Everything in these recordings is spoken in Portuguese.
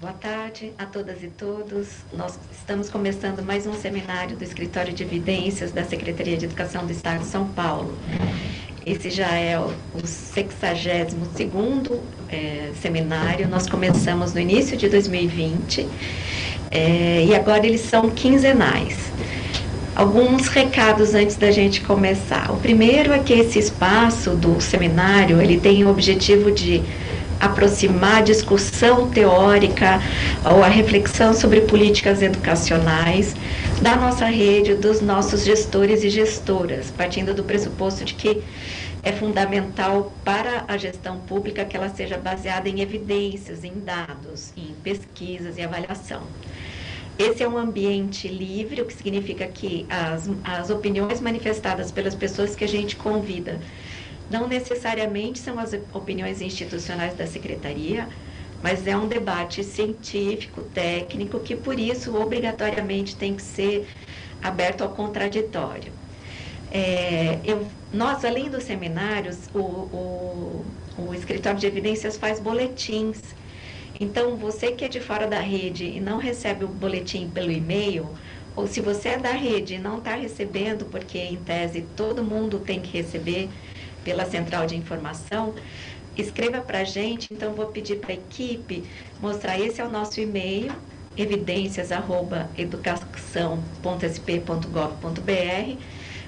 Boa tarde a todas e todos. Nós estamos começando mais um seminário do Escritório de Evidências da Secretaria de Educação do Estado de São Paulo. Esse já é o 62º seminário. Nós começamos no início de 2020 e agora eles são quinzenais. Alguns recados antes da gente começar. O primeiro é que esse espaço do seminário, ele tem o objetivo de aproximar a discussão teórica ou a reflexão sobre políticas educacionais da nossa rede, dos nossos gestores e gestoras, partindo do pressuposto de que é fundamental para a gestão pública que ela seja baseada em evidências, em dados, em pesquisas e avaliação. Esse é um ambiente livre, o que significa que as opiniões manifestadas pelas pessoas que a gente convida não necessariamente são as opiniões institucionais da Secretaria, mas é um debate científico, técnico, que por isso obrigatoriamente tem que ser aberto ao contraditório. Nós, além dos seminários, o Escritório de Evidências faz boletins. Então, você que é de fora da rede e não recebe o boletim pelo e-mail, ou se você é da rede e não está recebendo, porque em tese todo mundo tem que receber pela central de informação, escreva para a gente. Então, vou pedir para a equipe mostrar, esse é o nosso e-mail, evidências@educação.sp.gov.br.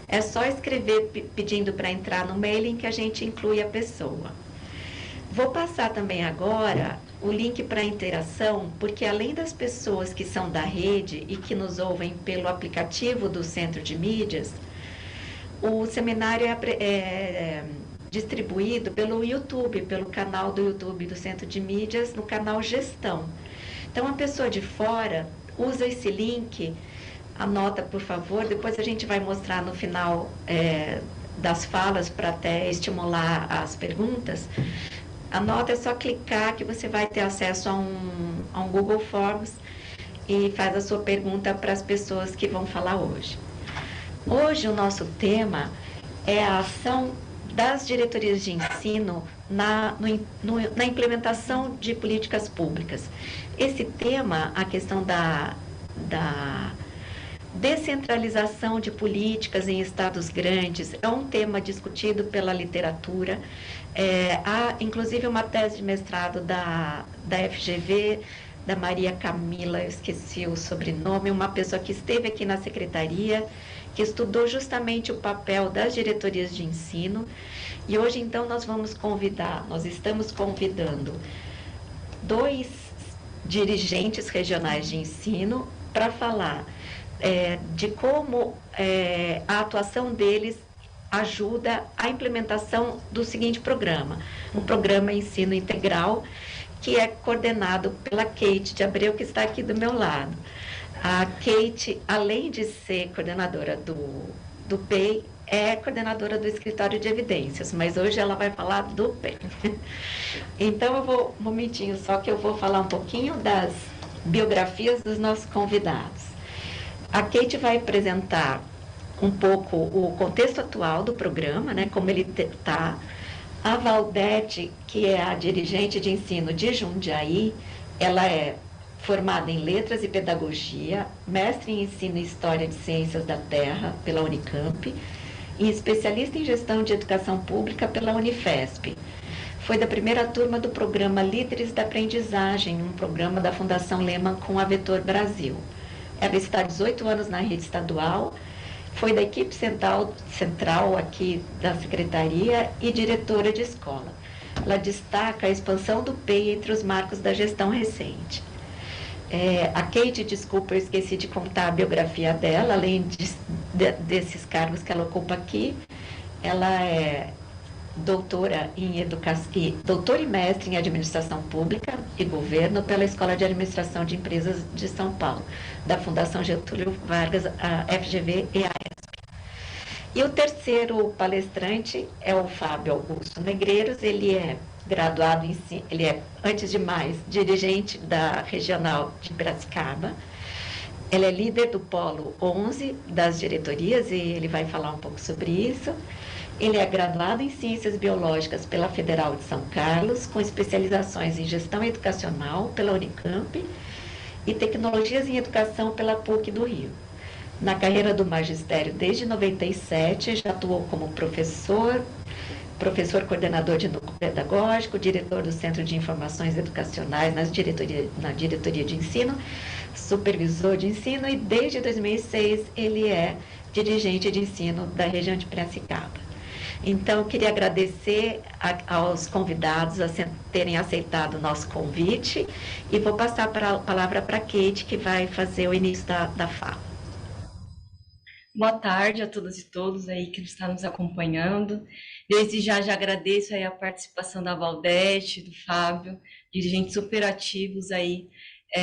É só escrever pedindo para entrar no mailing que a gente inclui a pessoa. Vou passar também agora o link para a interação, porque além das pessoas que são da rede e que nos ouvem pelo aplicativo do Centro de Mídias, o seminário é distribuído pelo YouTube, pelo canal do YouTube do Centro de Mídias, no canal Gestão. Então, a pessoa de fora usa esse link, anota, por favor, depois a gente vai mostrar no final das falas para até estimular as perguntas. Anota, é só clicar que você vai ter acesso a um Google Forms e faz a sua pergunta para as pessoas que vão falar hoje. Hoje o nosso tema é a ação das diretorias de ensino na implementação de políticas públicas. Esse tema, a questão da descentralização de políticas em estados grandes, é um tema discutido pela literatura. Há, inclusive, uma tese de mestrado da FGV, da Maria Camila, eu esqueci o sobrenome, uma pessoa que esteve aqui na secretaria, que estudou justamente o papel das diretorias de ensino. E hoje, então, nós estamos convidando 2 dirigentes regionais de ensino para falar de como a atuação deles ajuda a implementação do seguinte programa, um programa Ensino Integral, que é coordenado pela Kate de Abreu, que está aqui do meu lado. A Kate, além de ser coordenadora do PEI, é coordenadora do Escritório de Evidências, mas hoje ela vai falar do PEI. Então, um momentinho só que eu vou falar um pouquinho das biografias dos nossos convidados. A Kate vai apresentar um pouco o contexto atual do programa, né, como ele está. A Valdete, que é a dirigente de ensino de Jundiaí, ela é formada em Letras e Pedagogia, mestre em Ensino e História de Ciências da Terra pela Unicamp e especialista em Gestão de Educação Pública pela Unifesp. Foi da primeira turma do programa Líderes da Aprendizagem, um programa da Fundação Lehman com a Vetor Brasil. Ela está há 18 anos na rede estadual, foi da equipe central aqui da Secretaria e diretora de escola. Ela destaca a expansão do PEI entre os marcos da gestão recente. A Kate, desculpa, eu esqueci de contar a biografia dela, além desses cargos que ela ocupa aqui. Ela é doutora e mestre em Administração Pública e Governo pela Escola de Administração de Empresas de São Paulo, da Fundação Getúlio Vargas, a FGV e a ESP. E o terceiro palestrante é o Fábio Augusto Negreiros. Ele é graduado em ele é, antes de mais, dirigente da Regional de Piracicaba. Ele é líder do Polo 11 das diretorias e ele vai falar um pouco sobre isso. Ele é graduado em Ciências Biológicas pela Federal de São Carlos, com especializações em Gestão Educacional pela Unicamp e Tecnologias em Educação pela PUC do Rio. Na carreira do magistério desde 97, já atuou como professor coordenador de núcleo pedagógico, diretor do Centro de Informações Educacionais na diretoria de ensino, supervisor de ensino, e desde 2006 ele é dirigente de ensino da região de Piracicaba. Então, queria agradecer aos convidados a terem aceitado o nosso convite e vou passar a palavra para a Kate, que vai fazer o início da fala. Boa tarde a todas e todos aí que estão nos acompanhando. Desde já agradeço aí a participação da Valdete, do Fábio, dirigentes super ativos aí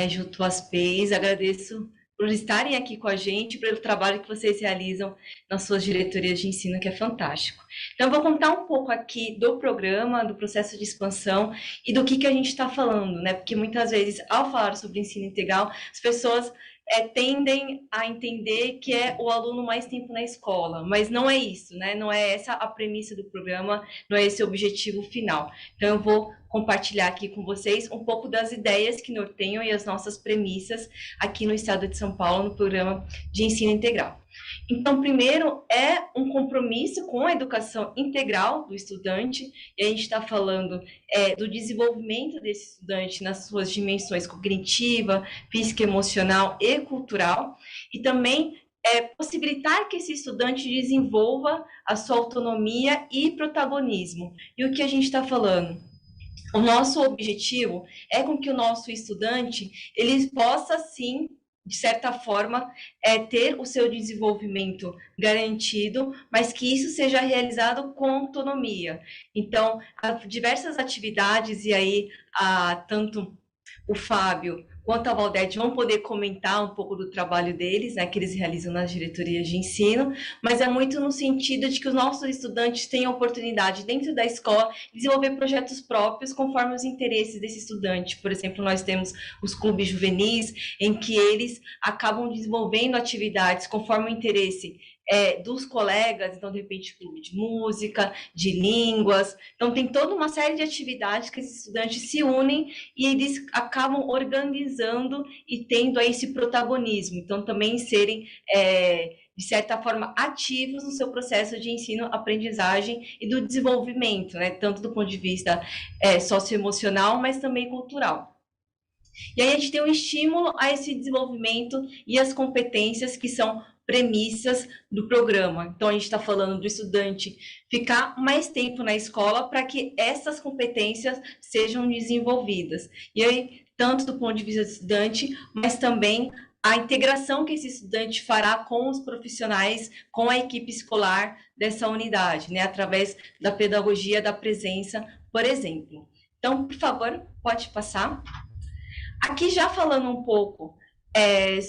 junto às PEIs. Agradeço por estarem aqui com a gente, pelo trabalho que vocês realizam nas suas diretorias de ensino, que é fantástico. Então, eu vou contar um pouco aqui do programa, do processo de expansão e do que a gente está falando, né? Porque muitas vezes, ao falar sobre ensino integral, as pessoas tendem a entender que é o aluno mais tempo na escola, mas não é isso, né? Não é essa a premissa do programa, não é esse o objetivo final. Então, eu vou compartilhar aqui com vocês um pouco das ideias que norteiam e as nossas premissas aqui no estado de São Paulo, no programa de ensino integral. Então, primeiro, é um compromisso com a educação integral do estudante, e a gente está falando do desenvolvimento desse estudante nas suas dimensões cognitiva, física, emocional e cultural, e também possibilitar que esse estudante desenvolva a sua autonomia e protagonismo. E o que a gente está falando? O nosso objetivo é com que o nosso estudante ele possa, sim, de certa forma, ter o seu desenvolvimento garantido, mas que isso seja realizado com autonomia. Então, há diversas atividades, e aí tanto o Fábio quanto a Valdete vão poder comentar um pouco do trabalho deles, né, que eles realizam nas diretorias de ensino, mas é muito no sentido de que os nossos estudantes tenham a oportunidade, dentro da escola, de desenvolver projetos próprios conforme os interesses desse estudante. Por exemplo, nós temos os clubes juvenis, em que eles acabam desenvolvendo atividades conforme o interesse dos colegas, então, de repente, clube de música, de línguas. Então, tem toda uma série de atividades que esses estudantes se unem e eles acabam organizando e tendo aí esse protagonismo. Então, também serem, de certa forma, ativos no seu processo de ensino, aprendizagem e do desenvolvimento, né? Tanto do ponto de vista socioemocional, mas também cultural. E aí a gente tem um estímulo a esse desenvolvimento e as competências que são premissas do programa. Então, a gente está falando do estudante ficar mais tempo na escola para que essas competências sejam desenvolvidas. E aí, tanto do ponto de vista do estudante, mas também a integração que esse estudante fará com os profissionais, com a equipe escolar dessa unidade, né, através da pedagogia da presença, por exemplo. Então, por favor, pode passar. Aqui já falando um pouco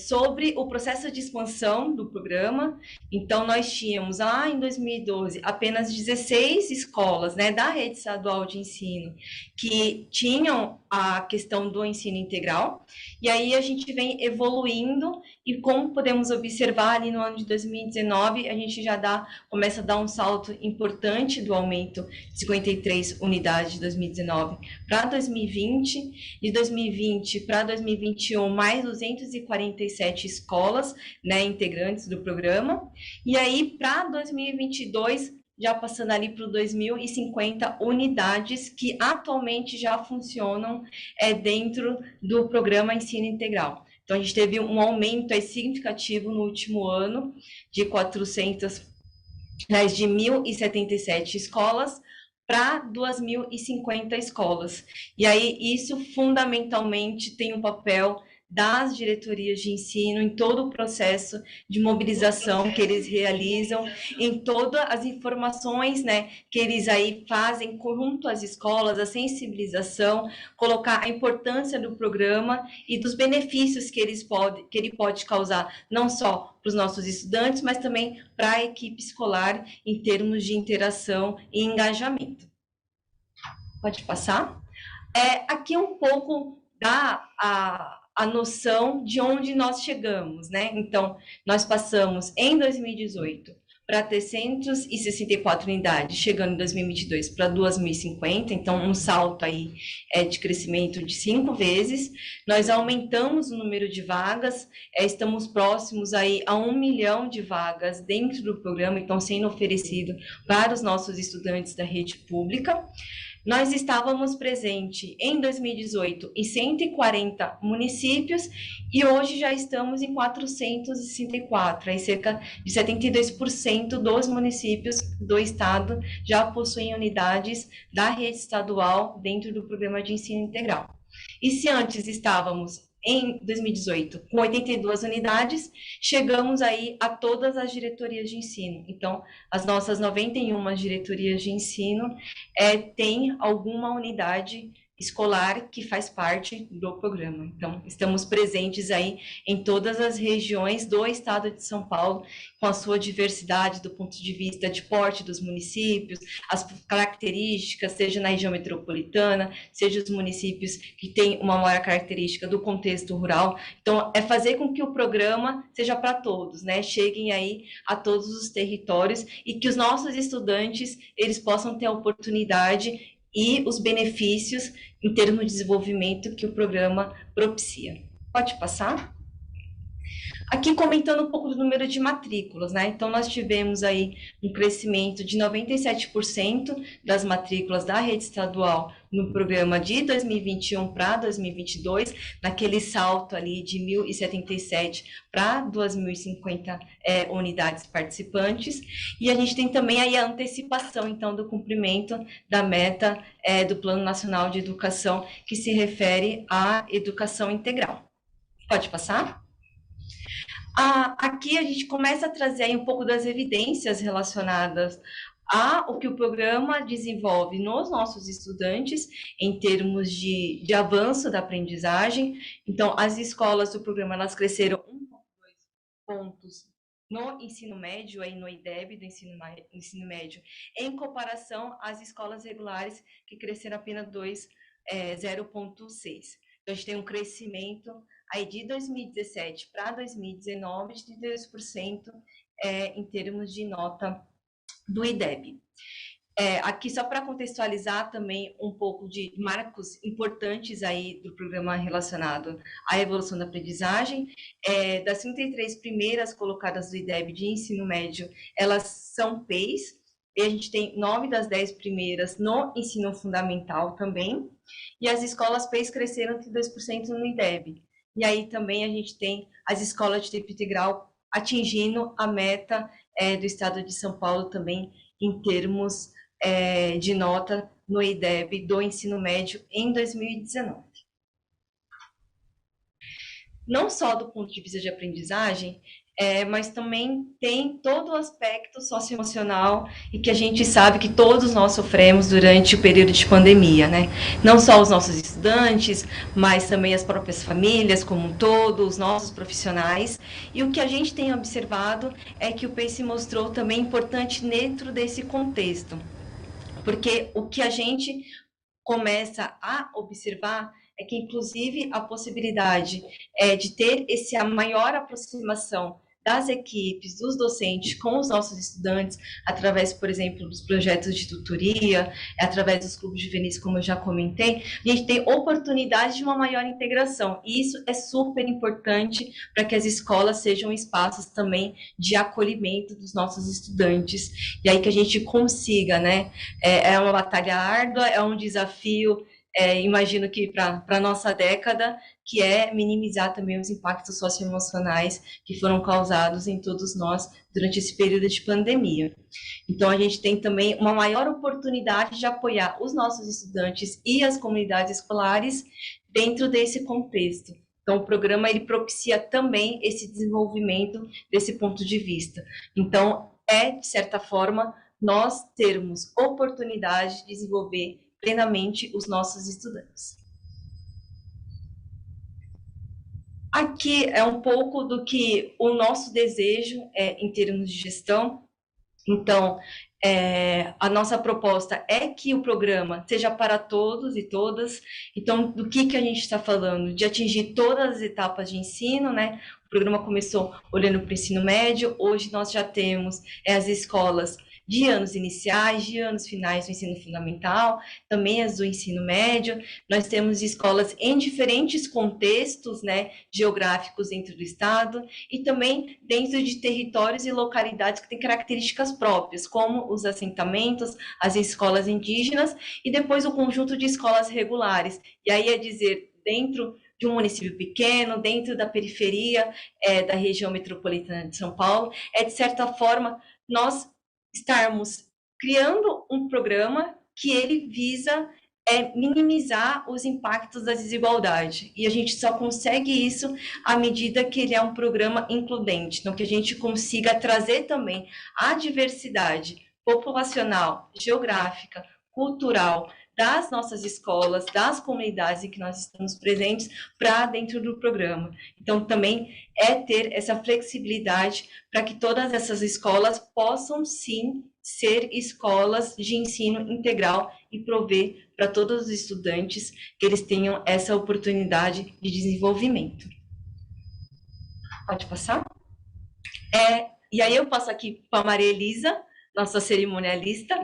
sobre o processo de expansão do programa. Então, nós tínhamos lá em 2012 apenas 16 escolas, né, da rede estadual de ensino que tinham a questão do ensino integral, e aí a gente vem evoluindo, e como podemos observar ali no ano de 2019, a gente já começa a dar um salto importante do aumento de 53 unidades de 2019 para 2020, de 2020 para 2021, mais 247 escolas, né, integrantes do programa, e aí para 2022, já passando ali para 2050 unidades que atualmente já funcionam dentro do programa Ensino Integral. Então, a gente teve um aumento significativo no último ano de 1.077 escolas para 2.050 escolas. E aí, isso fundamentalmente tem um papel das diretorias de ensino em todo o processo de mobilização que eles realizam, em todas as informações, né, que eles aí fazem junto às escolas, a sensibilização, colocar a importância do programa e dos benefícios que ele pode causar, não só para os nossos estudantes, mas também para a equipe escolar em termos de interação e engajamento. Pode passar? Aqui um pouco a noção de onde nós chegamos, né? Então, nós passamos em 2018 para ter 164 unidades, chegando em 2022 para 2.050, então um salto aí de crescimento de 5 vezes. Nós aumentamos o número de vagas, estamos próximos aí a 1 milhão de vagas dentro do programa, então sendo oferecido para os nossos estudantes da rede pública. Nós estávamos presentes em 2018 em 140 municípios e hoje já estamos em 464, aí cerca de 72% dos municípios do estado já possuem unidades da rede estadual dentro do programa de ensino integral. E se antes estávamos em 2018 com 82 unidades, chegamos aí a todas as diretorias de ensino. Então, as nossas 91 diretorias de ensino têm alguma unidade escolar que faz parte do programa. Então, estamos presentes aí em todas as regiões do estado de São Paulo, com a sua diversidade do ponto de vista de porte dos municípios, as características, seja na região metropolitana, seja os municípios que têm uma maior característica do contexto rural. Então, é fazer com que o programa seja para todos, né? Cheguem aí a todos os territórios e que os nossos estudantes, eles possam ter a oportunidade e os benefícios em termos de desenvolvimento que o programa propicia. Pode passar? Aqui comentando um pouco do número de matrículas, né? Então, nós tivemos aí um crescimento de 97% das matrículas da rede estadual no programa de 2021 para 2022, naquele salto ali de 1.077 para 2.050 unidades participantes. E a gente tem também aí a antecipação, então, do cumprimento da meta do Plano Nacional de Educação, que se refere à educação integral. Pode passar? Aqui a gente começa a trazer aí um pouco das evidências relacionadas ao que o programa desenvolve nos nossos estudantes em termos de avanço da aprendizagem. Então, as escolas do programa, elas cresceram 1,2 pontos no ensino médio, aí no IDEB do ensino médio, em comparação às escolas regulares, que cresceram apenas 0,6. Então, a gente tem um crescimento aí de 2017 para 2019 de 2% em termos de nota do IDEB. Aqui, só para contextualizar também um pouco de marcos importantes aí do programa relacionado à evolução da aprendizagem, das 33 primeiras colocadas do IDEB de ensino médio, elas são PEIs, e a gente tem 9 das 10 primeiras no ensino fundamental também, e as escolas PEIs cresceram 32% no IDEB. E aí também a gente tem as escolas de tempo integral atingindo a meta do estado de São Paulo também em termos de nota no IDEB do ensino médio em 2019. Não só do ponto de vista de aprendizagem, mas também tem todo o aspecto socioemocional e que a gente sabe que todos nós sofremos durante o período de pandemia, né? Não só os nossos estudantes, mas também as próprias famílias como um todo, os nossos profissionais. E o que a gente tem observado é que o PEI se mostrou também importante dentro desse contexto, porque o que a gente começa a observar é que, inclusive, a possibilidade de ter essa maior aproximação das equipes, dos docentes com os nossos estudantes, através, por exemplo, dos projetos de tutoria, através dos clubes juvenis, como eu já comentei, a gente tem oportunidade de uma maior integração, e isso é super importante para que as escolas sejam espaços também de acolhimento dos nossos estudantes, e aí que a gente consiga, né? É uma batalha árdua, é um desafio, imagino que para a nossa década, que é minimizar também os impactos socioemocionais que foram causados em todos nós durante esse período de pandemia. Então, a gente tem também uma maior oportunidade de apoiar os nossos estudantes e as comunidades escolares dentro desse contexto. Então, o programa ele propicia também esse desenvolvimento desse ponto de vista. Então, de certa forma, nós termos oportunidade de desenvolver plenamente os nossos estudantes. Aqui é um pouco do que o nosso desejo em termos de gestão. Então, a nossa proposta é que o programa seja para todos e todas. Então, do que a gente está falando? De atingir todas as etapas de ensino, né? O programa começou olhando para o ensino médio, hoje nós já temos as escolas de anos iniciais, de anos finais do ensino fundamental, também as do ensino médio. Nós temos escolas em diferentes contextos, né, geográficos dentro do estado e também dentro de territórios e localidades que têm características próprias, como os assentamentos, as escolas indígenas e depois o conjunto de escolas regulares. E aí é dizer, dentro de um município pequeno, dentro da periferia da região metropolitana de São Paulo, de certa forma, nós estarmos criando um programa que ele visa minimizar os impactos da desigualdade. E a gente só consegue isso à medida que ele é um programa includente, então que a gente consiga trazer também a diversidade populacional, geográfica, cultural, das nossas escolas, das comunidades em que nós estamos presentes, para dentro do programa. Então, também ter essa flexibilidade para que todas essas escolas possam, sim, ser escolas de ensino integral e prover para todos os estudantes que eles tenham essa oportunidade de desenvolvimento. Pode passar? E aí eu passo aqui para a Maria Elisa, nossa cerimonialista,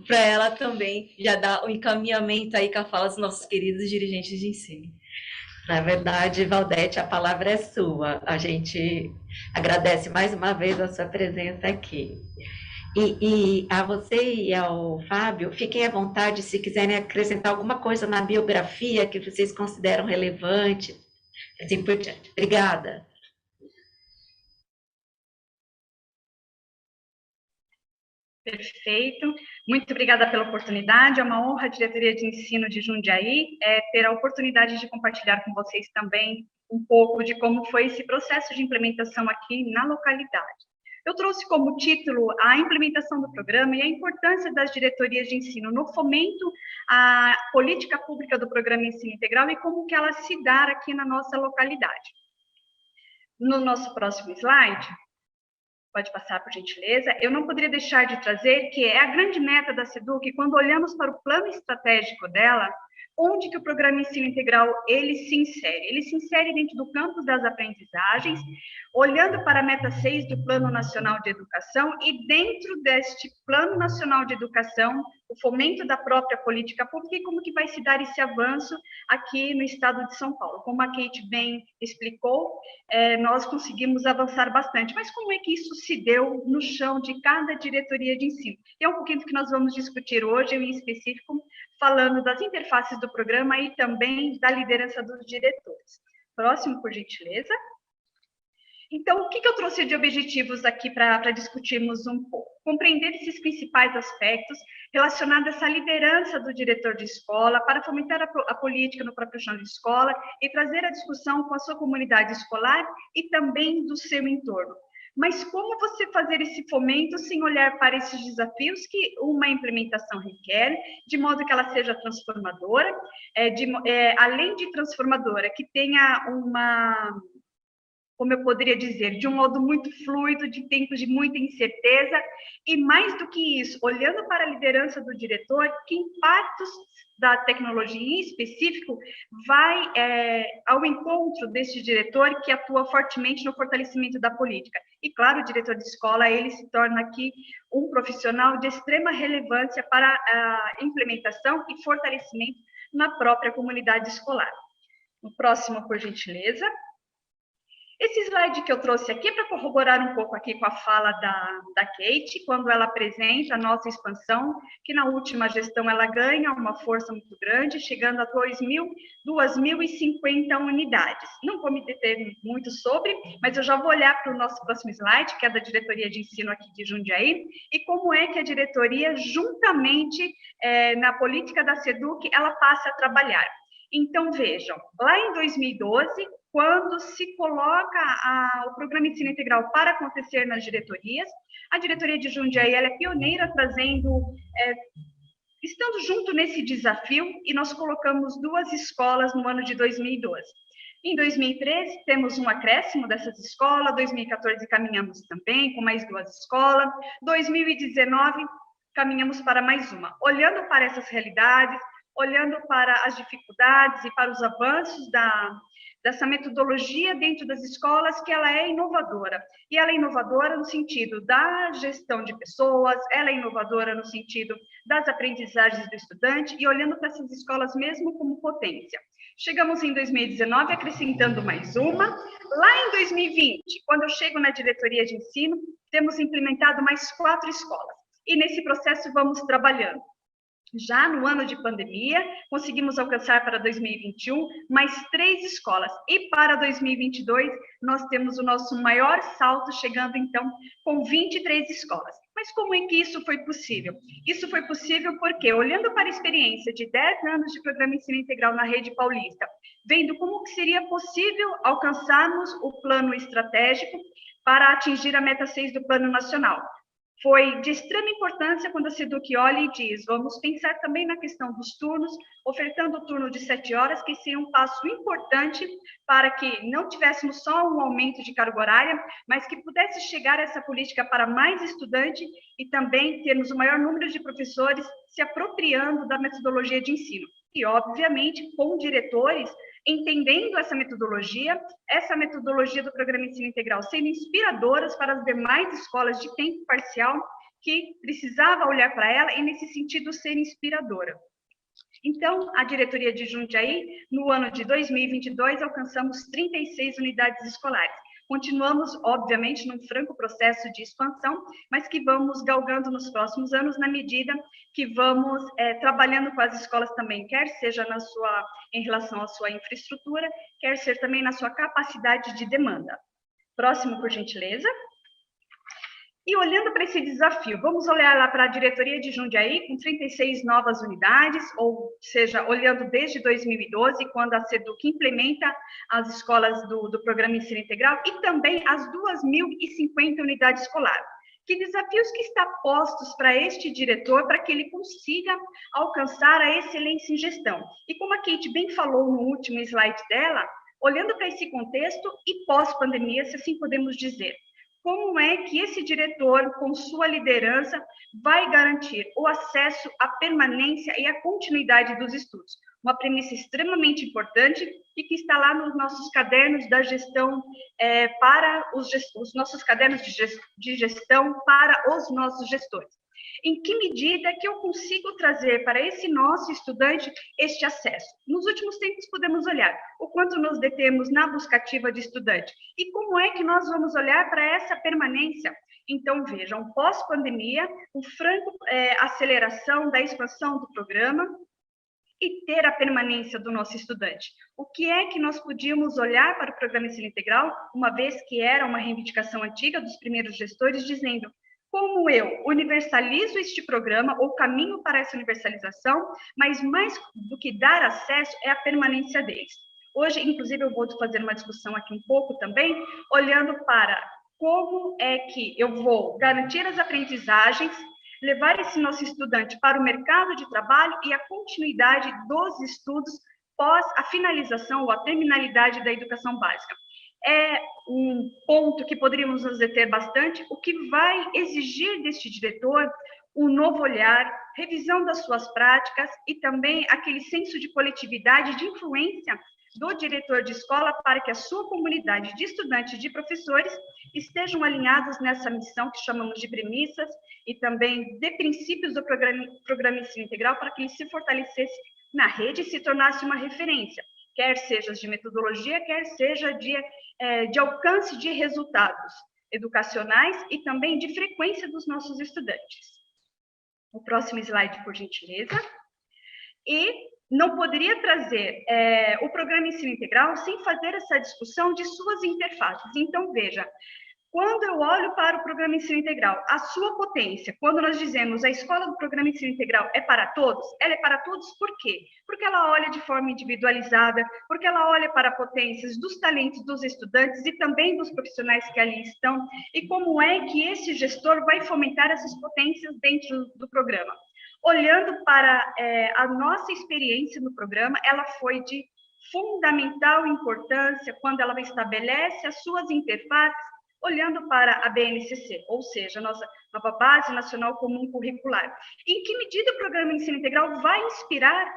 para ela também já dar o encaminhamento aí com a fala dos nossos queridos dirigentes de ensino. Na verdade, Valdete, a palavra é sua. A gente agradece mais uma vez a sua presença aqui. E a você e ao Fábio, fiquem à vontade se quiserem acrescentar alguma coisa na biografia que vocês consideram relevante, assim por diante. Obrigada. Perfeito. Muito obrigada pela oportunidade. É uma honra a Diretoria de Ensino de Jundiaí ter a oportunidade de compartilhar com vocês também um pouco de como foi esse processo de implementação aqui na localidade. Eu trouxe como título a implementação do programa e a importância das diretorias de ensino no fomento à política pública do programa Ensino Integral e como que ela se dá aqui na nossa localidade. No nosso próximo slide, pode passar, por gentileza, eu não poderia deixar de trazer que é a grande meta da SEDUC, quando olhamos para o plano estratégico dela, onde que o programa Ensino Integral ele se insere? Ele se insere dentro do campo das aprendizagens, olhando para a meta 6 do Plano Nacional de Educação e dentro deste Plano Nacional de Educação, o fomento da própria política pública e como que vai se dar esse avanço aqui no estado de São Paulo. Como a Kate bem explicou, nós conseguimos avançar bastante, mas como é que isso se deu no chão de cada diretoria de ensino? E é um pouquinho do que nós vamos discutir hoje, em específico, falando das interfaces do programa e também da liderança dos diretores. Próximo, por gentileza. Então, o que eu trouxe de objetivos aqui para discutirmos um pouco? Compreender esses principais aspectos relacionados a essa liderança do diretor de escola para fomentar a política no próprio chão de escola e trazer a discussão com a sua comunidade escolar e também do seu entorno. Mas como você fazer esse fomento sem olhar para esses desafios que uma implementação requer, de modo que ela seja transformadora, além de transformadora, que tenha uma, como eu poderia dizer, de um modo muito fluido, de tempos de muita incerteza, e mais do que isso, olhando para a liderança do diretor, que impactos da tecnologia em específico vai ao encontro desse diretor que atua fortemente no fortalecimento da política. E, claro, o diretor de escola, ele se torna aqui um profissional de extrema relevância para a implementação e fortalecimento na própria comunidade escolar. O próximo, por gentileza. Esse slide que eu trouxe aqui é para corroborar um pouco aqui com a fala da Kate, quando ela apresenta a nossa expansão, que na última gestão ela ganha uma força muito grande, chegando a 2.050 unidades. Não vou me deter muito sobre, mas eu já vou olhar para o nosso próximo slide, que é da Diretoria de Ensino aqui de Jundiaí, e como é que a diretoria, juntamente na política da SEDUC, ela passa a trabalhar. Então, vejam, lá em 2012, quando se coloca o programa Ensino Integral para acontecer nas diretorias, a diretoria de Jundiaí ela é pioneira trazendo, estando junto nesse desafio, e nós colocamos 2 escolas no ano de 2012. Em 2013, temos um acréscimo dessas escolas, 2014 caminhamos também com mais 2 escolas, 2019 caminhamos para mais uma. Olhando para essas realidades, olhando para as dificuldades e para os avanços da dessa metodologia dentro das escolas, que ela é inovadora. E ela é inovadora no sentido da gestão de pessoas, ela é inovadora no sentido das aprendizagens do estudante, e olhando para essas escolas mesmo como potência. Chegamos em 2019, acrescentando mais uma. Lá em 2020, quando eu chego na diretoria de ensino, temos implementado mais 4 escolas. E nesse processo vamos trabalhando. Já no ano de pandemia, conseguimos alcançar para 2021 mais 3 escolas. E para 2022, nós temos o nosso maior salto, chegando então com 23 escolas. Mas como é que isso foi possível? Isso foi possível porque, olhando para a experiência de 10 anos de programa Ensino Integral na Rede Paulista, vendo como que seria possível alcançarmos o plano estratégico para atingir a meta 6 do Plano Nacional. Foi de extrema importância quando a SEDUC olha e diz, vamos pensar também na questão dos turnos, ofertando o turno de 7 horas, que seria um passo importante para que não tivéssemos só um aumento de carga horária, mas que pudesse chegar essa política para mais estudantes e também termos o maior número de professores se apropriando da metodologia de ensino. E, obviamente, com diretores entendendo essa metodologia do Programa Ensino Integral, sendo inspiradoras para as demais escolas de tempo parcial que precisava olhar para ela e, nesse sentido, ser inspiradora. Então, a diretoria de Jundiaí, no ano de 2022, alcançamos 36 unidades escolares. Continuamos, obviamente, num franco processo de expansão, mas que vamos galgando nos próximos anos, na medida que vamos trabalhando com as escolas também, quer seja em relação à sua infraestrutura, quer ser também na sua capacidade de demanda. Próximo, por gentileza. E olhando para esse desafio, vamos olhar lá para a diretoria de Jundiaí, com 36 novas unidades, ou seja, olhando desde 2012, quando a SEDUC implementa as escolas do Programa Ensino Integral, e também as 2.050 unidades escolares. Que desafios que está postos para este diretor, para que ele consiga alcançar a excelência em gestão? E como a Kate bem falou no último slide dela, olhando para esse contexto e pós-pandemia, se assim podemos dizer, como é que esse diretor, com sua liderança, vai garantir o acesso, a permanência e a continuidade dos estudos? Uma premissa extremamente importante e que está lá nos nossos cadernos da gestão, para os nossos cadernos de gestão para os nossos gestores. Em que medida que eu consigo trazer para esse nosso estudante este acesso? Nos últimos tempos podemos olhar o quanto nos detemos na buscativa de estudante e como é que nós vamos olhar para essa permanência. Então, vejam, pós-pandemia, o franco aceleração da expansão do programa e ter a permanência do nosso estudante. O que é que nós podíamos olhar para o Programa Ensino Integral, uma vez que era uma reivindicação antiga dos primeiros gestores, dizendo como eu universalizo este programa, ou caminho para essa universalização, mas mais do que dar acesso é a permanência deles. Hoje, inclusive, eu vou fazer uma discussão aqui um pouco também, olhando para como é que eu vou garantir as aprendizagens, levar esse nosso estudante para o mercado de trabalho e a continuidade dos estudos pós a finalização ou a terminalidade da educação básica. É um ponto que poderíamos nos deter bastante, o que vai exigir deste diretor um novo olhar, revisão das suas práticas e também aquele senso de coletividade, de influência do diretor de escola para que a sua comunidade de estudantes e de professores estejam alinhados nessa missão que chamamos de premissas e também de princípios do programa Ensino Integral para que ele se fortalecesse na rede e se tornasse uma referência, quer seja de metodologia, quer seja de alcance de resultados educacionais e também de frequência dos nossos estudantes. O próximo slide, por gentileza. E não poderia trazer o programa Ensino Integral sem fazer essa discussão de suas interfaces. Então, veja, quando eu olho para o programa Ensino Integral, a sua potência, quando nós dizemos a escola do programa Ensino Integral é para todos, ela é para todos por quê? Porque ela olha de forma individualizada, porque ela olha para potências dos talentos dos estudantes e também dos profissionais que ali estão, e como é que esse gestor vai fomentar essas potências dentro do programa. Olhando para a nossa experiência no programa, ela foi de fundamental importância quando ela estabelece as suas interfaces, olhando para a BNCC, ou seja, a nossa nova Base Nacional Comum Curricular. Em que medida o Programa Ensino Integral vai inspirar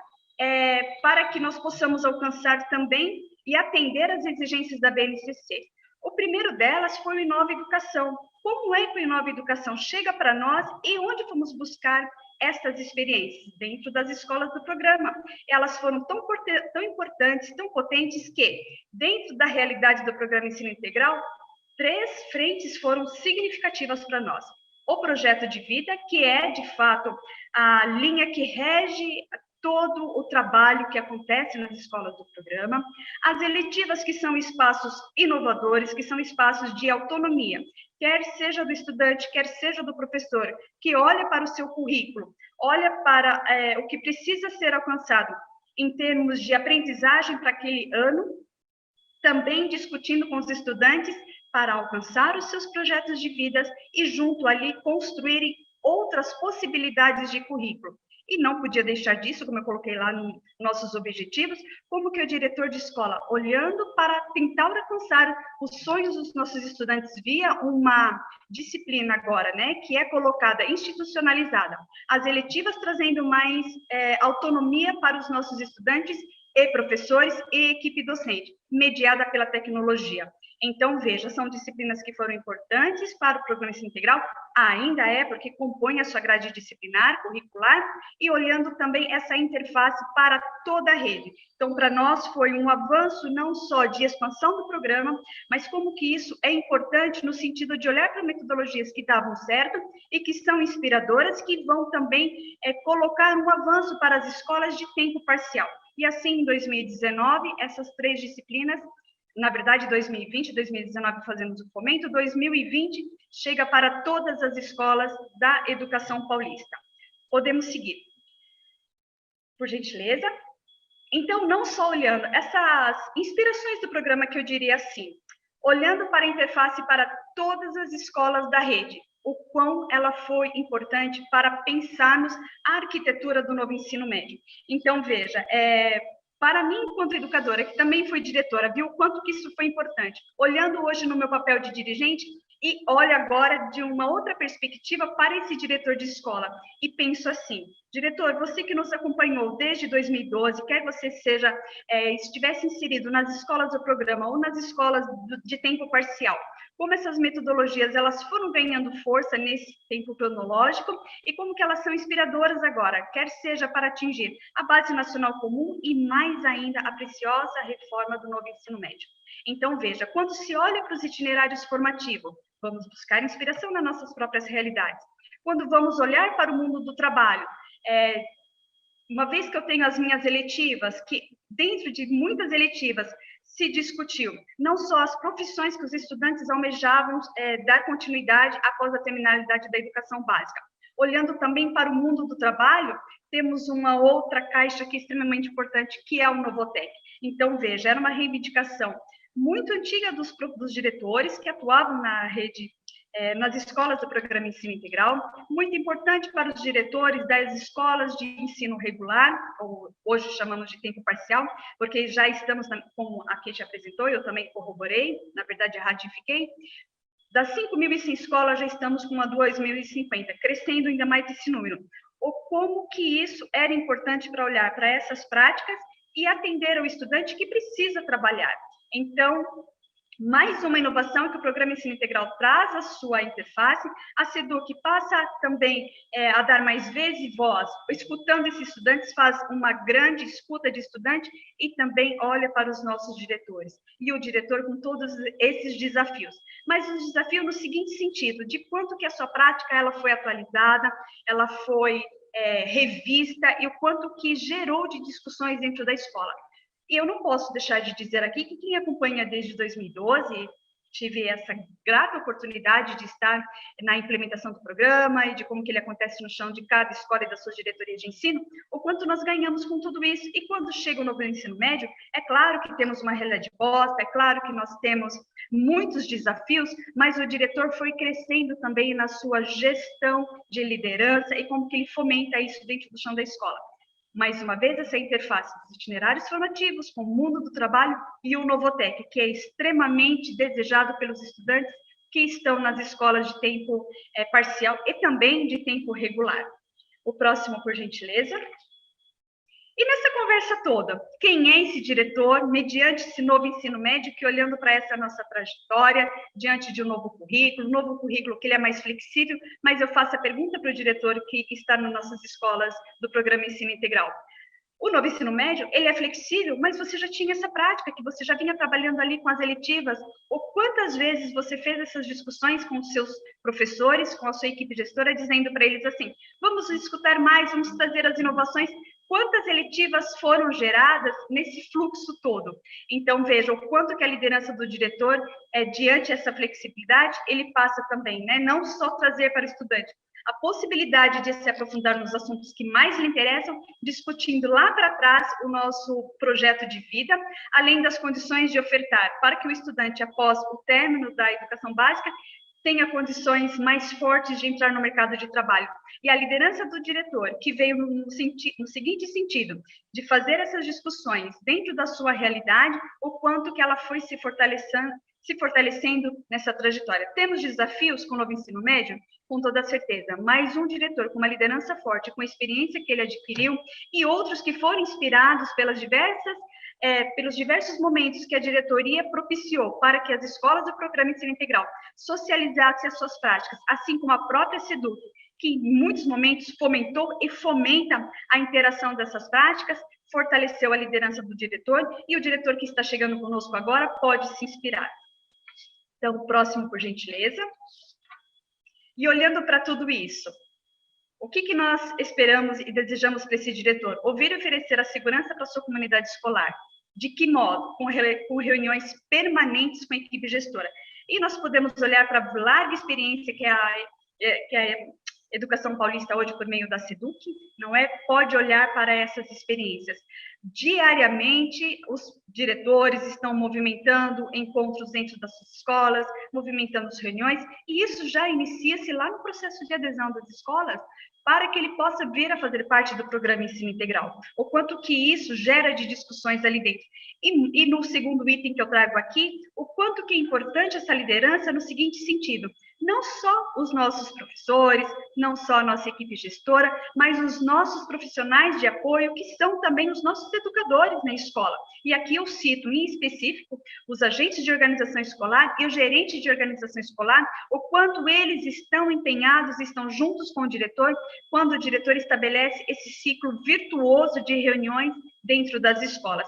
para que nós possamos alcançar também e atender às exigências da BNCC. O primeiro delas foi o Inova Educação. Como é que o Inova Educação chega para nós e onde fomos buscar estas experiências? Dentro das escolas do programa. Elas foram tão importantes, tão potentes que, dentro da realidade do programa Ensino Integral, 3 frentes foram significativas para nós. O projeto de vida, que é, de fato, a linha que rege todo o trabalho que acontece nas escolas do programa, as eletivas, que são espaços inovadores, que são espaços de autonomia, quer seja do estudante, quer seja do professor, que olha para o seu currículo, olha para o que precisa ser alcançado em termos de aprendizagem para aquele ano, também discutindo com os estudantes para alcançar os seus projetos de vida e junto ali construírem outras possibilidades de currículo. E não podia deixar disso, como eu coloquei lá nos nossos objetivos, como que o diretor de escola, olhando para tentar alcançar os sonhos dos nossos estudantes via uma disciplina agora, né, que é colocada, institucionalizada, as eletivas trazendo mais autonomia para os nossos estudantes e professores e equipe docente, mediada pela tecnologia. Então, veja, são disciplinas que foram importantes para o programa Ensino Integral, ainda é, porque compõe a sua grade disciplinar, curricular, e olhando também essa interface para toda a rede. Então, para nós foi um avanço não só de expansão do programa, mas como que isso é importante no sentido de olhar para metodologias que davam certo e que são inspiradoras, que vão também colocar um avanço para as escolas de tempo parcial. E assim, em 2019, essas 3 disciplinas, na verdade, 2020, 2019 fazemos o fomento, 2020 chega para todas as escolas da educação paulista. Podemos seguir. Por gentileza. Então, não só olhando essas inspirações do programa, que eu diria assim, olhando para a interface para todas as escolas da rede, o quão ela foi importante para pensarmos a arquitetura do novo ensino médio. Então, veja, para mim, enquanto educadora, que também fui diretora, viu o quanto que isso foi importante. Olhando hoje no meu papel de dirigente, e olho agora de uma outra perspectiva para esse diretor de escola, e penso assim, diretor, você que nos acompanhou desde 2012, quer você estivesse inserido nas escolas do programa ou nas escolas de tempo parcial, como essas metodologias elas foram ganhando força nesse tempo cronológico e como que elas são inspiradoras agora, quer seja para atingir a base nacional comum e mais ainda a preciosa reforma do novo ensino médio. Então, veja, quando se olha para os itinerários formativos, vamos buscar inspiração nas nossas próprias realidades. Quando vamos olhar para o mundo do trabalho, uma vez que eu tenho as minhas eletivas, que dentro de muitas eletivas se discutiu não só as profissões que os estudantes almejavam dar continuidade após a terminalidade da educação básica. Olhando também para o mundo do trabalho, temos uma outra caixa que é extremamente importante, que é o Novotec. Então, veja, era uma reivindicação muito antiga dos diretores que atuavam na rede, nas escolas do programa Ensino Integral, muito importante para os diretores das escolas de ensino regular, ou hoje chamamos de tempo parcial, porque já estamos, como a Kate apresentou, eu também corroborei, na verdade ratifiquei, das 5.100 escolas já estamos com a 2.050, crescendo ainda mais esse número. Ou como que isso era importante para olhar para essas práticas e atender ao estudante que precisa trabalhar. Então, mais uma inovação que o Programa Ensino Integral traz à sua interface, a SEDUC passa também a dar mais vez e voz, escutando esses estudantes, faz uma grande escuta de estudante e também olha para os nossos diretores. E o diretor com todos esses desafios. Mas o desafio no seguinte sentido, de quanto que a sua prática ela foi atualizada, ela foi revista e o quanto que gerou de discussões dentro da escola. E eu não posso deixar de dizer aqui que quem acompanha desde 2012, tive essa grata oportunidade de estar na implementação do programa e de como que ele acontece no chão de cada escola e das suas diretorias de ensino, o quanto nós ganhamos com tudo isso. E quando chega o novo ensino médio, é claro que temos uma realidade posta, é claro que nós temos muitos desafios, mas o diretor foi crescendo também na sua gestão de liderança e como que ele fomenta isso dentro do chão da escola. Mais uma vez, essa interface dos itinerários formativos com o mundo do trabalho e o Novotec, que é extremamente desejado pelos estudantes que estão nas escolas de tempo parcial e também de tempo regular. O próximo, por gentileza. E nessa conversa toda, quem é esse diretor, mediante esse novo ensino médio, que olhando para essa nossa trajetória, diante de um novo currículo que ele é mais flexível, mas eu faço a pergunta para o diretor que está nas nossas escolas do programa Ensino Integral. O novo ensino médio, ele é flexível, mas você já tinha essa prática, que você já vinha trabalhando ali com as eletivas, ou quantas vezes você fez essas discussões com os seus professores, com a sua equipe gestora, dizendo para eles assim, vamos escutar mais, vamos trazer as inovações. Quantas eletivas foram geradas nesse fluxo todo? Então, veja o quanto que a liderança do diretor, diante dessa flexibilidade, ele passa também, né? Não só trazer para o estudante a possibilidade de se aprofundar nos assuntos que mais lhe interessam, discutindo lá para trás o nosso projeto de vida, além das condições de ofertar para que o estudante, após o término da educação básica, tenha condições mais fortes de entrar no mercado de trabalho. E a liderança do diretor, que veio no seguinte sentido, de fazer essas discussões dentro da sua realidade, o quanto que ela foi se fortalecendo nessa trajetória. Temos desafios com o novo ensino médio? Com toda certeza, mas um diretor com uma liderança forte, com a experiência que ele adquiriu, e outros que foram inspirados pelos diversos momentos que a diretoria propiciou para que as escolas do Programa Ensino Integral socializassem as suas práticas, assim como a própria SEDUC, que em muitos momentos fomentou e fomenta a interação dessas práticas, fortaleceu a liderança do diretor, e o diretor que está chegando conosco agora pode se inspirar. Então, próximo, por gentileza. E olhando para tudo isso, o que nós esperamos e desejamos para esse diretor? Ouvir e oferecer a segurança para a sua comunidade escolar. De que modo? Com reuniões permanentes com a equipe gestora. E nós podemos olhar para a larga experiência que a Educação Paulista hoje, por meio da SEDUC, não é? Pode olhar para essas experiências. Diariamente, os diretores estão movimentando encontros dentro das suas escolas, movimentando as reuniões, e isso já inicia-se lá no processo de adesão das escolas, para que ele possa vir a fazer parte do programa Ensino Integral. O quanto que isso gera de discussões ali dentro. E no segundo item que eu trago aqui, o quanto que é importante essa liderança no seguinte sentido, não só os nossos professores, não só a nossa equipe gestora, mas os nossos profissionais de apoio, que são também os nossos educadores na escola. E aqui eu cito, em específico, os agentes de organização escolar e o gerente de organização escolar, o quanto eles estão empenhados, estão juntos com o diretor, quando o diretor estabelece esse ciclo virtuoso de reuniões dentro das escolas.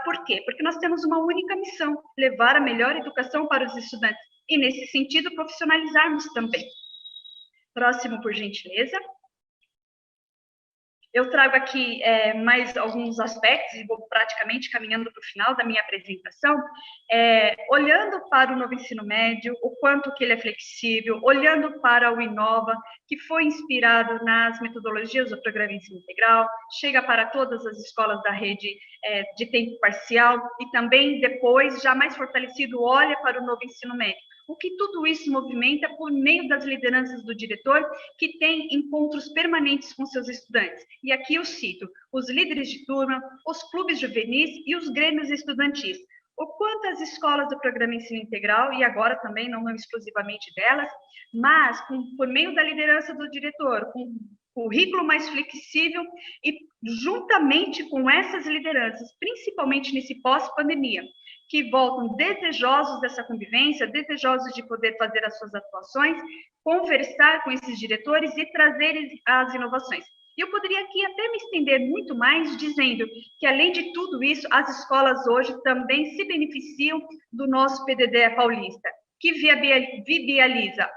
Por quê? Porque nós temos uma única missão, levar a melhor educação para os estudantes. E, nesse sentido, profissionalizarmos também. Próximo, por gentileza. Eu trago aqui mais alguns aspectos, e vou praticamente caminhando para o final da minha apresentação, olhando para o novo ensino médio, o quanto que ele é flexível, olhando para o Inova, que foi inspirado nas metodologias do Programa Ensino Integral, chega para todas as escolas da rede de tempo parcial, e também depois, já mais fortalecido, olha para o novo ensino médio. O que tudo isso movimenta por meio das lideranças do diretor, que tem encontros permanentes com seus estudantes. E aqui eu cito os líderes de turma, os clubes juvenis e os grêmios estudantis. O quanto as escolas do Programa Ensino Integral, e agora também não exclusivamente delas, mas por meio da liderança do diretor, com currículo mais flexível e juntamente com essas lideranças, principalmente nesse pós-pandemia, que voltam desejosos dessa convivência, desejosos de poder fazer as suas atuações, conversar com esses diretores e trazer as inovações. E eu poderia aqui até me estender muito mais, dizendo que, além de tudo isso, as escolas hoje também se beneficiam do nosso PDD paulista, que viabiliza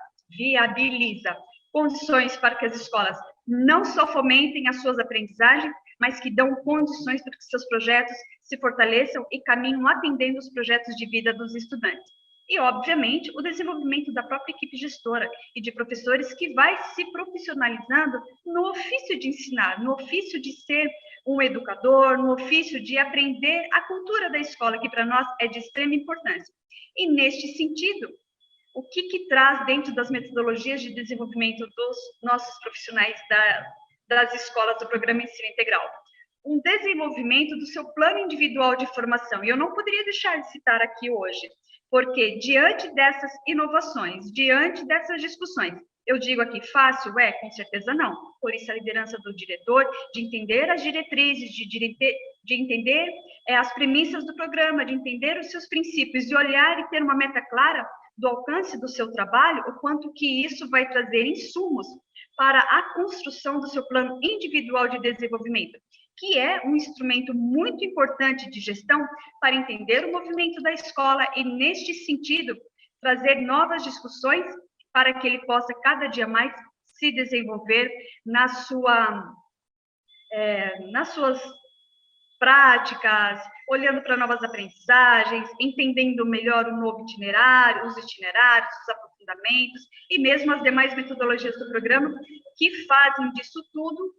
condições para que as escolas não só fomentem as suas aprendizagens, mas que dão condições para que seus projetos se fortaleçam e caminham atendendo os projetos de vida dos estudantes. E, obviamente, o desenvolvimento da própria equipe gestora e de professores que vai se profissionalizando no ofício de ensinar, no ofício de ser um educador, no ofício de aprender a cultura da escola, que para nós é de extrema importância. E, neste sentido, o que traz dentro das metodologias de desenvolvimento dos nossos profissionais das escolas do Programa Ensino Integral? Um desenvolvimento do seu plano individual de formação. E eu não poderia deixar de citar aqui hoje, Porque diante dessas inovações, diante dessas discussões, eu digo aqui fácil? Com certeza não. Por isso a liderança do diretor, de entender as diretrizes, de entender as premissas do programa, de entender os seus princípios, de olhar e ter uma meta clara do alcance do seu trabalho, o quanto que isso vai trazer insumos para a construção do seu plano individual de desenvolvimento, que é um instrumento muito importante de gestão para entender o movimento da escola e, neste sentido, trazer novas discussões para que ele possa cada dia mais se desenvolver nas suas práticas, olhando para novas aprendizagens, entendendo melhor o novo itinerário, os itinerários, os aprofundamentos e mesmo as demais metodologias do programa que fazem disso tudo,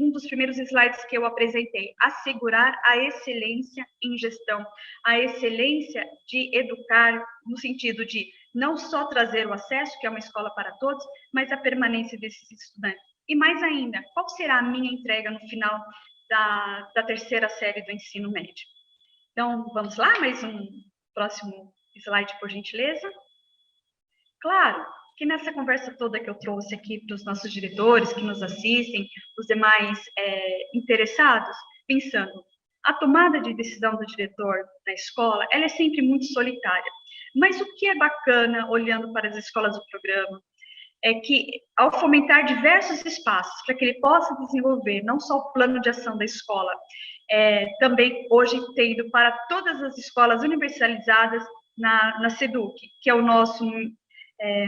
um dos primeiros slides que eu apresentei, assegurar a excelência em gestão, a excelência de educar no sentido de não só trazer o acesso, que é uma escola para todos, mas a permanência desses estudantes. E mais ainda, qual será a minha entrega no final da terceira série do ensino médio? Então, vamos lá, mais um próximo slide, por gentileza. Claro que nessa conversa toda que eu trouxe aqui para os nossos diretores que nos assistem, os demais interessados, pensando, a tomada de decisão do diretor da escola, ela é sempre muito solitária. Mas o que é bacana, olhando para as escolas do programa, é que, ao fomentar diversos espaços para que ele possa desenvolver não só o plano de ação da escola, também hoje tem ido para todas as escolas universalizadas na SEDUC, que é o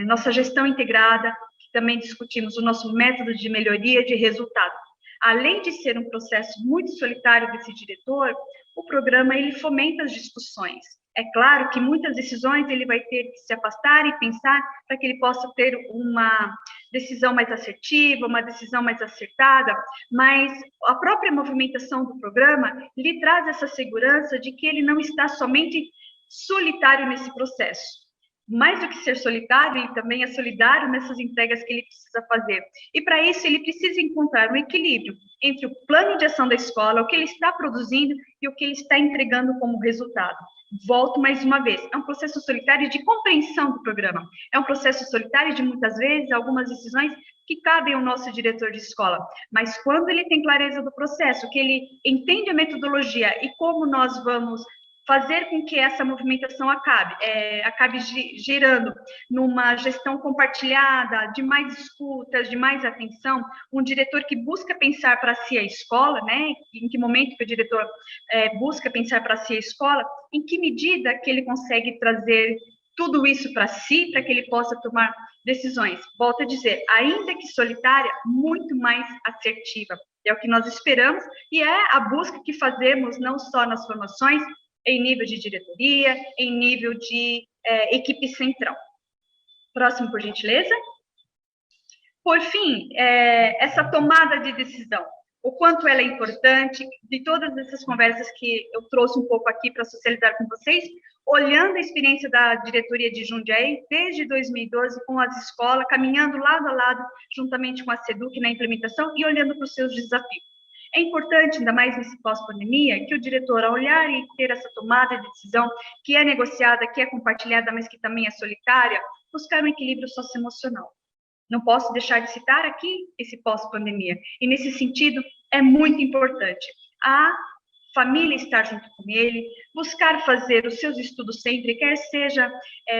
nossa gestão integrada, que também discutimos o nosso método de melhoria de resultado. Além de ser um processo muito solitário desse diretor, o programa ele fomenta as discussões. É claro que muitas decisões ele vai ter que se afastar e pensar para que ele possa ter uma decisão mais assertiva, uma decisão mais acertada, mas a própria movimentação do programa lhe traz essa segurança de que ele não está somente solitário nesse processo. Mais do que ser solitário, ele também é solidário nessas entregas que ele precisa fazer. E para isso ele precisa encontrar um equilíbrio entre o plano de ação da escola, o que ele está produzindo e o que ele está entregando como resultado. Volto mais uma vez, é um processo solitário de compreensão do programa, é um processo solitário de, muitas vezes, algumas decisões que cabem ao nosso diretor de escola, mas quando ele tem clareza do processo, que ele entende a metodologia e como nós vamos fazer com que essa movimentação acabe gerando numa gestão compartilhada, de mais escutas, de mais atenção, um diretor que busca pensar para si a escola, né? Em que momento que o diretor busca pensar para si a escola, em que medida que ele consegue trazer tudo isso para si, para que ele possa tomar decisões. Volto a dizer, ainda que solitária, muito mais assertiva. É o que nós esperamos e é a busca que fazemos não só nas formações, em nível de diretoria, em nível de equipe central. Próximo, por gentileza. Por fim, essa tomada de decisão, o quanto ela é importante, de todas essas conversas que eu trouxe um pouco aqui para socializar com vocês, olhando a experiência da diretoria de Jundiaí, desde 2012, com as escolas, caminhando lado a lado, juntamente com a SEDUC na implementação e olhando para os seus desafios. É importante, ainda mais nesse pós-pandemia, que o diretor, ao olhar e ter essa tomada de decisão, que é negociada, que é compartilhada, mas que também é solitária, buscar um equilíbrio socioemocional. Não posso deixar de citar aqui esse pós-pandemia. E, nesse sentido, é muito importante a família estar junto com ele, buscar fazer os seus estudos sempre, quer seja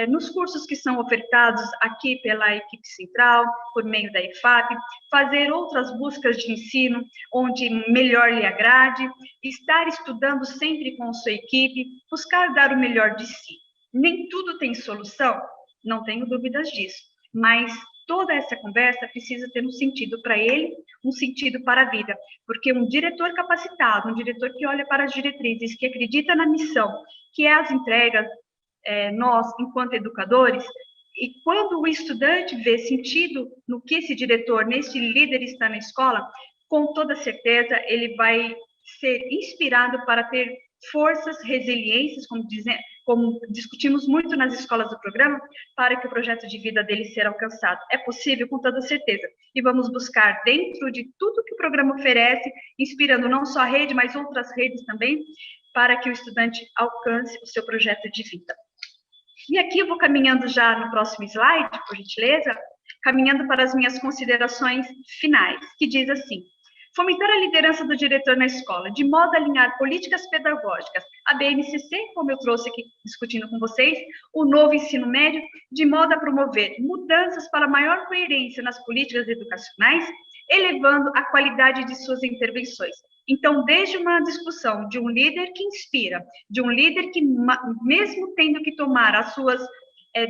nos cursos que são ofertados aqui pela equipe central, por meio da EFAP, fazer outras buscas de ensino, onde melhor lhe agrade, estar estudando sempre com sua equipe, buscar dar o melhor de si. Nem tudo tem solução, não tenho dúvidas disso, mas toda essa conversa precisa ter um sentido para ele, um sentido para a vida, porque um diretor capacitado, um diretor que olha para as diretrizes, que acredita na missão, que é as entregas, nós, enquanto educadores, e quando o estudante vê sentido no que esse diretor, nesse líder está na escola, com toda certeza ele vai ser inspirado para ter forças, resiliências, como discutimos muito nas escolas do programa, para que o projeto de vida dele seja alcançado. É possível, com toda certeza. E vamos buscar, dentro de tudo que o programa oferece, inspirando não só a rede, mas outras redes também, para que o estudante alcance o seu projeto de vida. E aqui eu vou caminhando já no próximo slide, por gentileza, caminhando para as minhas considerações finais, que diz assim: fomentar a liderança do diretor na escola, de modo a alinhar políticas pedagógicas, a BNCC, como eu trouxe aqui discutindo com vocês, o novo ensino médio, de modo a promover mudanças para maior coerência nas políticas educacionais, elevando a qualidade de suas intervenções. Então, desde uma discussão de um líder que inspira, de um líder que, mesmo tendo que tomar as suas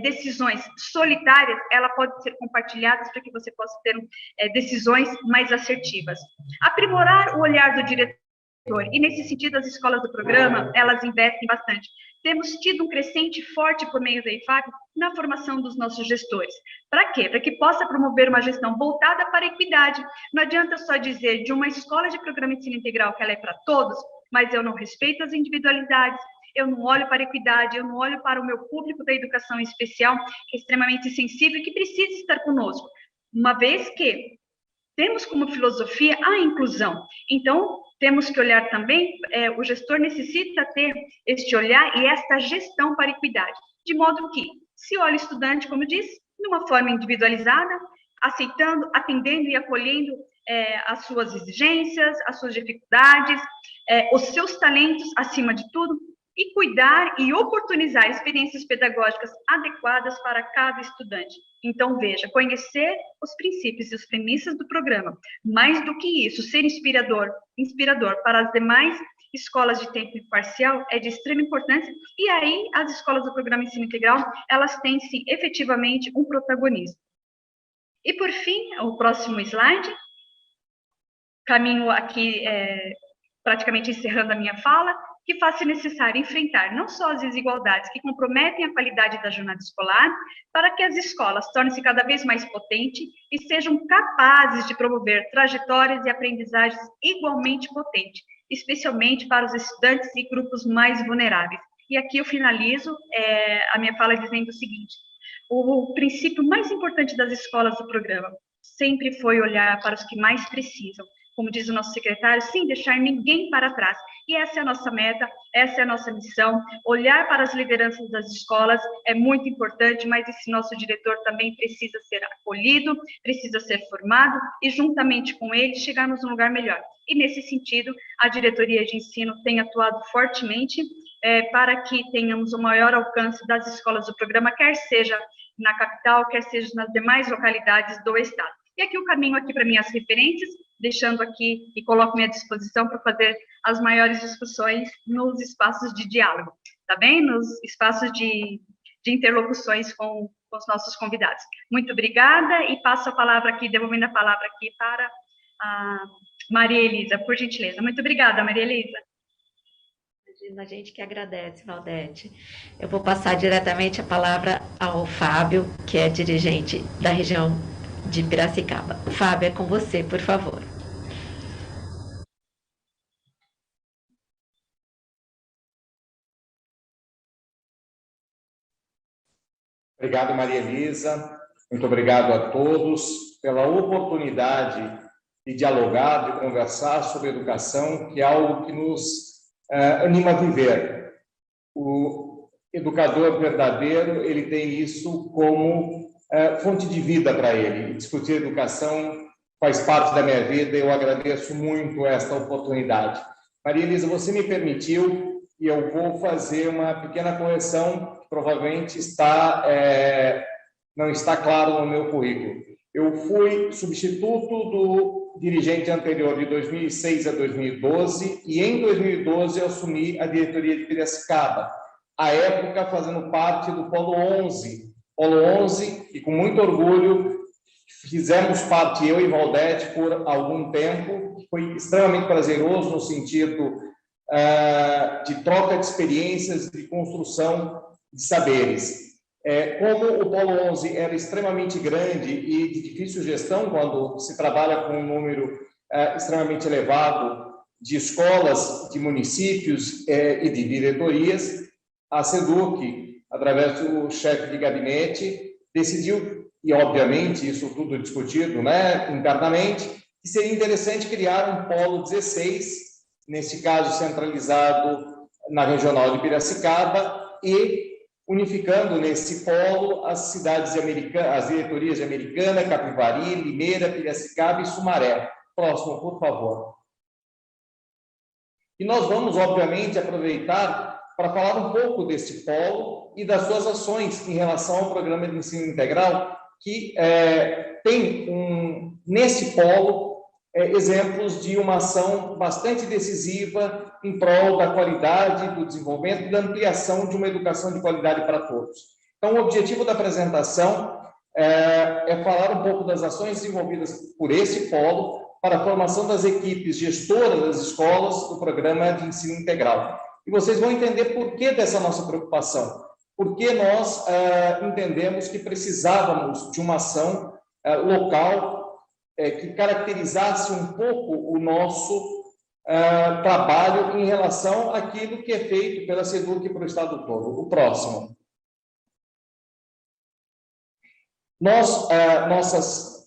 decisões solitárias, ela pode ser compartilhada para que você possa ter decisões mais assertivas. Aprimorar o olhar do diretor, e nesse sentido as escolas do programa, elas investem bastante. Temos tido um crescente forte por meio da IFAC na formação dos nossos gestores. Para quê? Para que possa promover uma gestão voltada para a equidade. Não adianta só dizer de uma escola de programa de ensino integral que ela é para todos, mas eu não respeito as individualidades, eu não olho para a equidade, eu não olho para o meu público da educação especial, que é extremamente sensível e que precisa estar conosco, uma vez que temos como filosofia a inclusão. Então, temos que olhar também, o gestor necessita ter este olhar e esta gestão para a equidade, de modo que se olha o estudante, como eu disse, de uma forma individualizada, aceitando, atendendo e acolhendo as suas exigências, as suas dificuldades, os seus talentos, acima de tudo, e cuidar e oportunizar experiências pedagógicas adequadas para cada estudante. Então, veja, conhecer os princípios e as premissas do programa, mais do que isso, ser inspirador para as demais escolas de tempo parcial é de extrema importância, e aí as escolas do programa Ensino Integral, elas têm, sim, efetivamente um protagonismo. E, por fim, o próximo slide, caminho aqui, praticamente encerrando a minha fala, que faz-se necessário enfrentar não só as desigualdades que comprometem a qualidade da jornada escolar, para que as escolas tornem-se cada vez mais potentes e sejam capazes de promover trajetórias e aprendizagens igualmente potentes, especialmente para os estudantes e grupos mais vulneráveis. E aqui eu finalizo a minha fala dizendo o seguinte: o princípio mais importante das escolas do programa sempre foi olhar para os que mais precisam, como diz o nosso secretário, sem deixar ninguém para trás. E essa é a nossa meta, essa é a nossa missão. Olhar para as lideranças das escolas é muito importante, mas esse nosso diretor também precisa ser acolhido, precisa ser formado e, juntamente com ele, chegarmos a um lugar melhor. E, nesse sentido, a diretoria de ensino tem atuado fortemente para que tenhamos o maior alcance das escolas do programa, quer seja na capital, quer seja nas demais localidades do estado. E aqui eu caminho aqui para minhas referências, deixando aqui e coloco-me à disposição para fazer as maiores discussões nos espaços de diálogo, tá bem? Nos espaços de interlocuções com os nossos convidados. Muito obrigada e passo a palavra aqui, devolvendo a palavra aqui para a Maria Elisa, por gentileza. Muito obrigada, Maria Elisa. A gente que agradece, Valdete. Eu vou passar diretamente a palavra ao Fábio, que é dirigente da região de Piracicaba. Fábio, é com você, por favor. Obrigado, Maria Elisa. Muito obrigado a todos pela oportunidade de dialogar, de conversar sobre educação, que é algo que nos anima a viver. O educador verdadeiro, ele tem isso como fonte de vida para ele. Discutir educação faz parte da minha vida e eu agradeço muito esta oportunidade. Maria Elisa, você me permitiu e eu vou fazer uma pequena correção que provavelmente não está claro no meu currículo. Eu fui substituto do dirigente anterior de 2006 a 2012 e em 2012 eu assumi a diretoria de Piracicaba, à época fazendo parte do Polo 11. Polo 11, e com muito orgulho fizemos parte, eu e Valdete, por algum tempo. Foi extremamente prazeroso no sentido de troca de experiências, de construção de saberes. Como o Polo 11 era extremamente grande e de difícil gestão, quando se trabalha com um número extremamente elevado de escolas, de municípios e de diretorias, a SEDUC, através do chefe de gabinete, decidiu, e obviamente isso tudo discutido internamente, que seria interessante criar um Polo 16, nesse caso centralizado na regional de Piracicaba e unificando nesse polo as cidades americanas, as diretorias de Americana, Capivari, Limeira, Piracicaba e Sumaré. Próximo, por favor. E nós vamos, obviamente, aproveitar para falar um pouco desse polo e das suas ações em relação ao programa de ensino integral, que tem, nesse polo, exemplos de uma ação bastante decisiva em prol da qualidade, do desenvolvimento e da ampliação de uma educação de qualidade para todos. Então, o objetivo da apresentação é falar um pouco das ações desenvolvidas por esse polo para a formação das equipes gestoras das escolas do programa de ensino integral. E vocês vão entender por que dessa nossa preocupação, porque nós entendemos que precisávamos de uma ação local que caracterizasse um pouco o nosso trabalho em relação àquilo que é feito pela SEDUC para o estado todo. O próximo. Nossas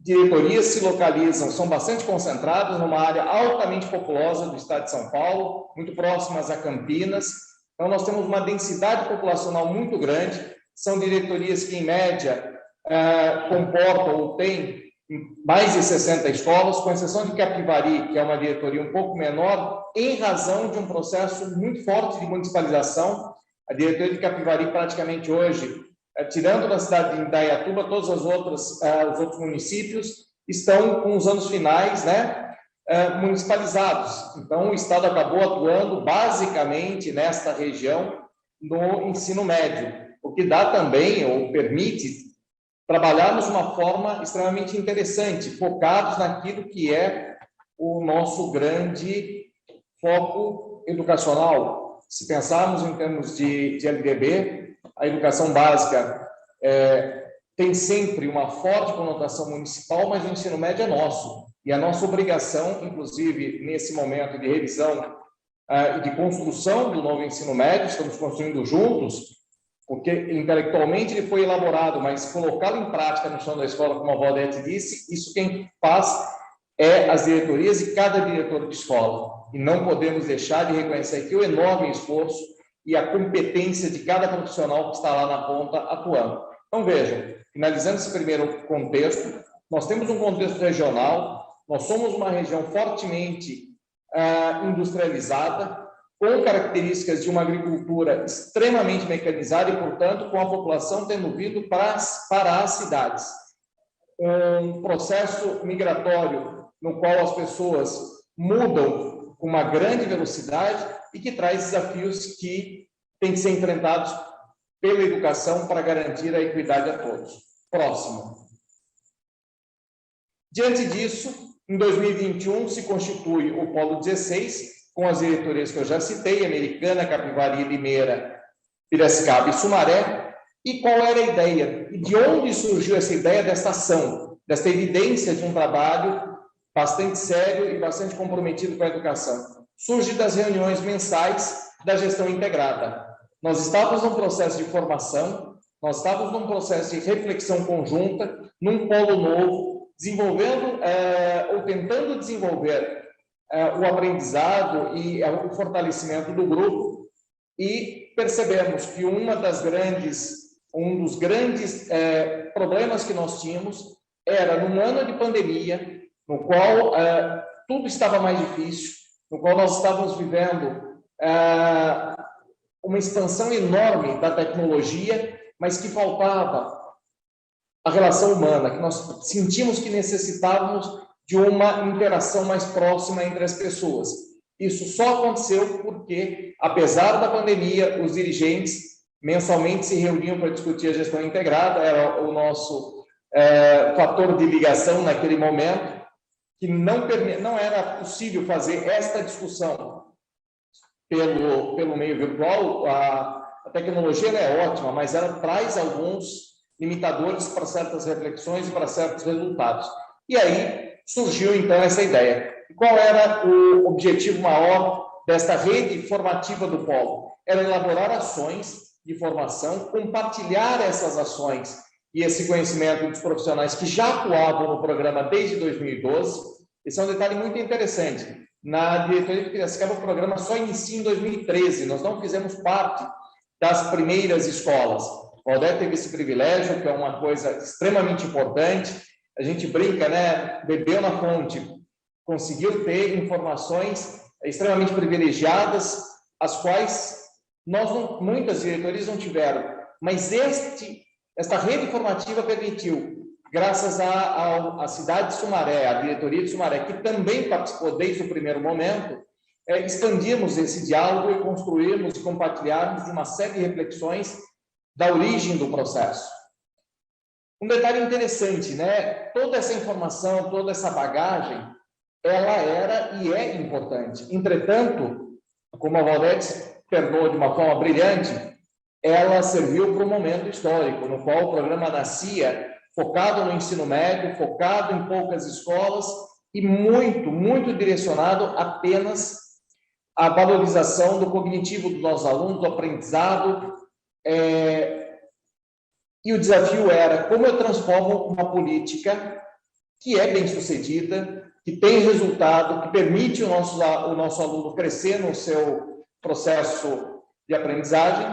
diretorias se localizam, são bastante concentradas numa área altamente populosa do estado de São Paulo, muito próximas a Campinas. Então, nós temos uma densidade populacional muito grande, são diretorias que, em média, comportam ou têm mais de 60 escolas, com exceção de Capivari, que é uma diretoria um pouco menor, em razão de um processo muito forte de municipalização. A diretoria de Capivari, praticamente hoje, tirando da cidade de Indaiatuba, todos os outros municípios estão com os anos finais, municipalizados. Então, o Estado acabou atuando basicamente nesta região no ensino médio, o que dá também, ou permite, trabalharmos de uma forma extremamente interessante, focados naquilo que é o nosso grande foco educacional. Se pensarmos em termos de LDB, a educação básica tem sempre uma forte conotação municipal, mas o ensino médio é nosso. E a nossa obrigação, inclusive, nesse momento de revisão e de construção do novo ensino médio, estamos construindo juntos, porque intelectualmente ele foi elaborado, mas colocá-lo em prática no chão da escola, como a Valdete disse, isso quem faz é as diretorias e cada diretor de escola. E não podemos deixar de reconhecer aqui o enorme esforço e a competência de cada profissional que está lá na ponta atuando. Então, vejam, finalizando esse primeiro contexto, nós temos um contexto regional, nós somos uma região fortemente industrializada, com características de uma agricultura extremamente mecanizada e, portanto, com a população tendo vindo para as cidades. Um processo migratório no qual as pessoas mudam com uma grande velocidade e que traz desafios que têm que ser enfrentados pela educação para garantir a equidade a todos. Próximo. Diante disso, em 2021, se constitui o Polo 16, com as diretorias que eu já citei, Americana, Capivari, Limeira, Piracicaba e Sumaré. E qual era a ideia? E de onde surgiu essa ideia desta ação, desta evidência de um trabalho bastante sério e bastante comprometido com a educação? Surge das reuniões mensais da gestão integrada. Nós estávamos num processo de formação, nós estávamos num processo de reflexão conjunta, num polo novo, desenvolvendo ou tentando desenvolver o aprendizado e o fortalecimento do grupo, e percebemos que um dos grandes problemas que nós tínhamos era, num ano de pandemia, no qual tudo estava mais difícil, no qual nós estávamos vivendo uma expansão enorme da tecnologia, mas que faltava a relação humana, que nós sentimos que necessitávamos de uma interação mais próxima entre as pessoas. Isso só aconteceu porque, apesar da pandemia, os dirigentes mensalmente se reuniam para discutir a gestão integrada, era o nosso fator de ligação naquele momento, que não era possível fazer esta discussão pelo meio virtual. A tecnologia é ótima, mas ela traz alguns limitadores para certas reflexões e para certos resultados. E aí surgiu, então, essa ideia. E qual era o objetivo maior desta rede formativa do Polo? Era elaborar ações de formação, compartilhar essas ações e esse conhecimento dos profissionais que já atuavam no programa desde 2012. Esse é um detalhe muito interessante. na diretoria de Piracicaba, o programa só inicia em 2013, nós não fizemos parte das primeiras escolas. O Valdete teve esse privilégio, que é uma coisa extremamente importante. A gente brinca, né? Bebeu na fonte, conseguiu ter informações extremamente privilegiadas, as quais muitas diretorias não tiveram. Mas esta rede formativa permitiu, graças à cidade de Sumaré, à diretoria de Sumaré, que também participou desde o primeiro momento, expandirmos esse diálogo e construirmos e compartilharmos de uma série de reflexões da origem do processo. Um detalhe interessante, né? Toda essa informação, toda essa bagagem, ela era e é importante. Entretanto, como a Valdete perdoou de uma forma brilhante, ela serviu para um momento histórico, no qual o programa nascia focado no ensino médio, focado em poucas escolas e muito direcionado apenas à valorização do cognitivo dos nossos alunos, do aprendizado. E o desafio era como eu transformo uma política que é bem-sucedida, que tem resultado, que permite o nosso aluno crescer no seu processo de aprendizagem,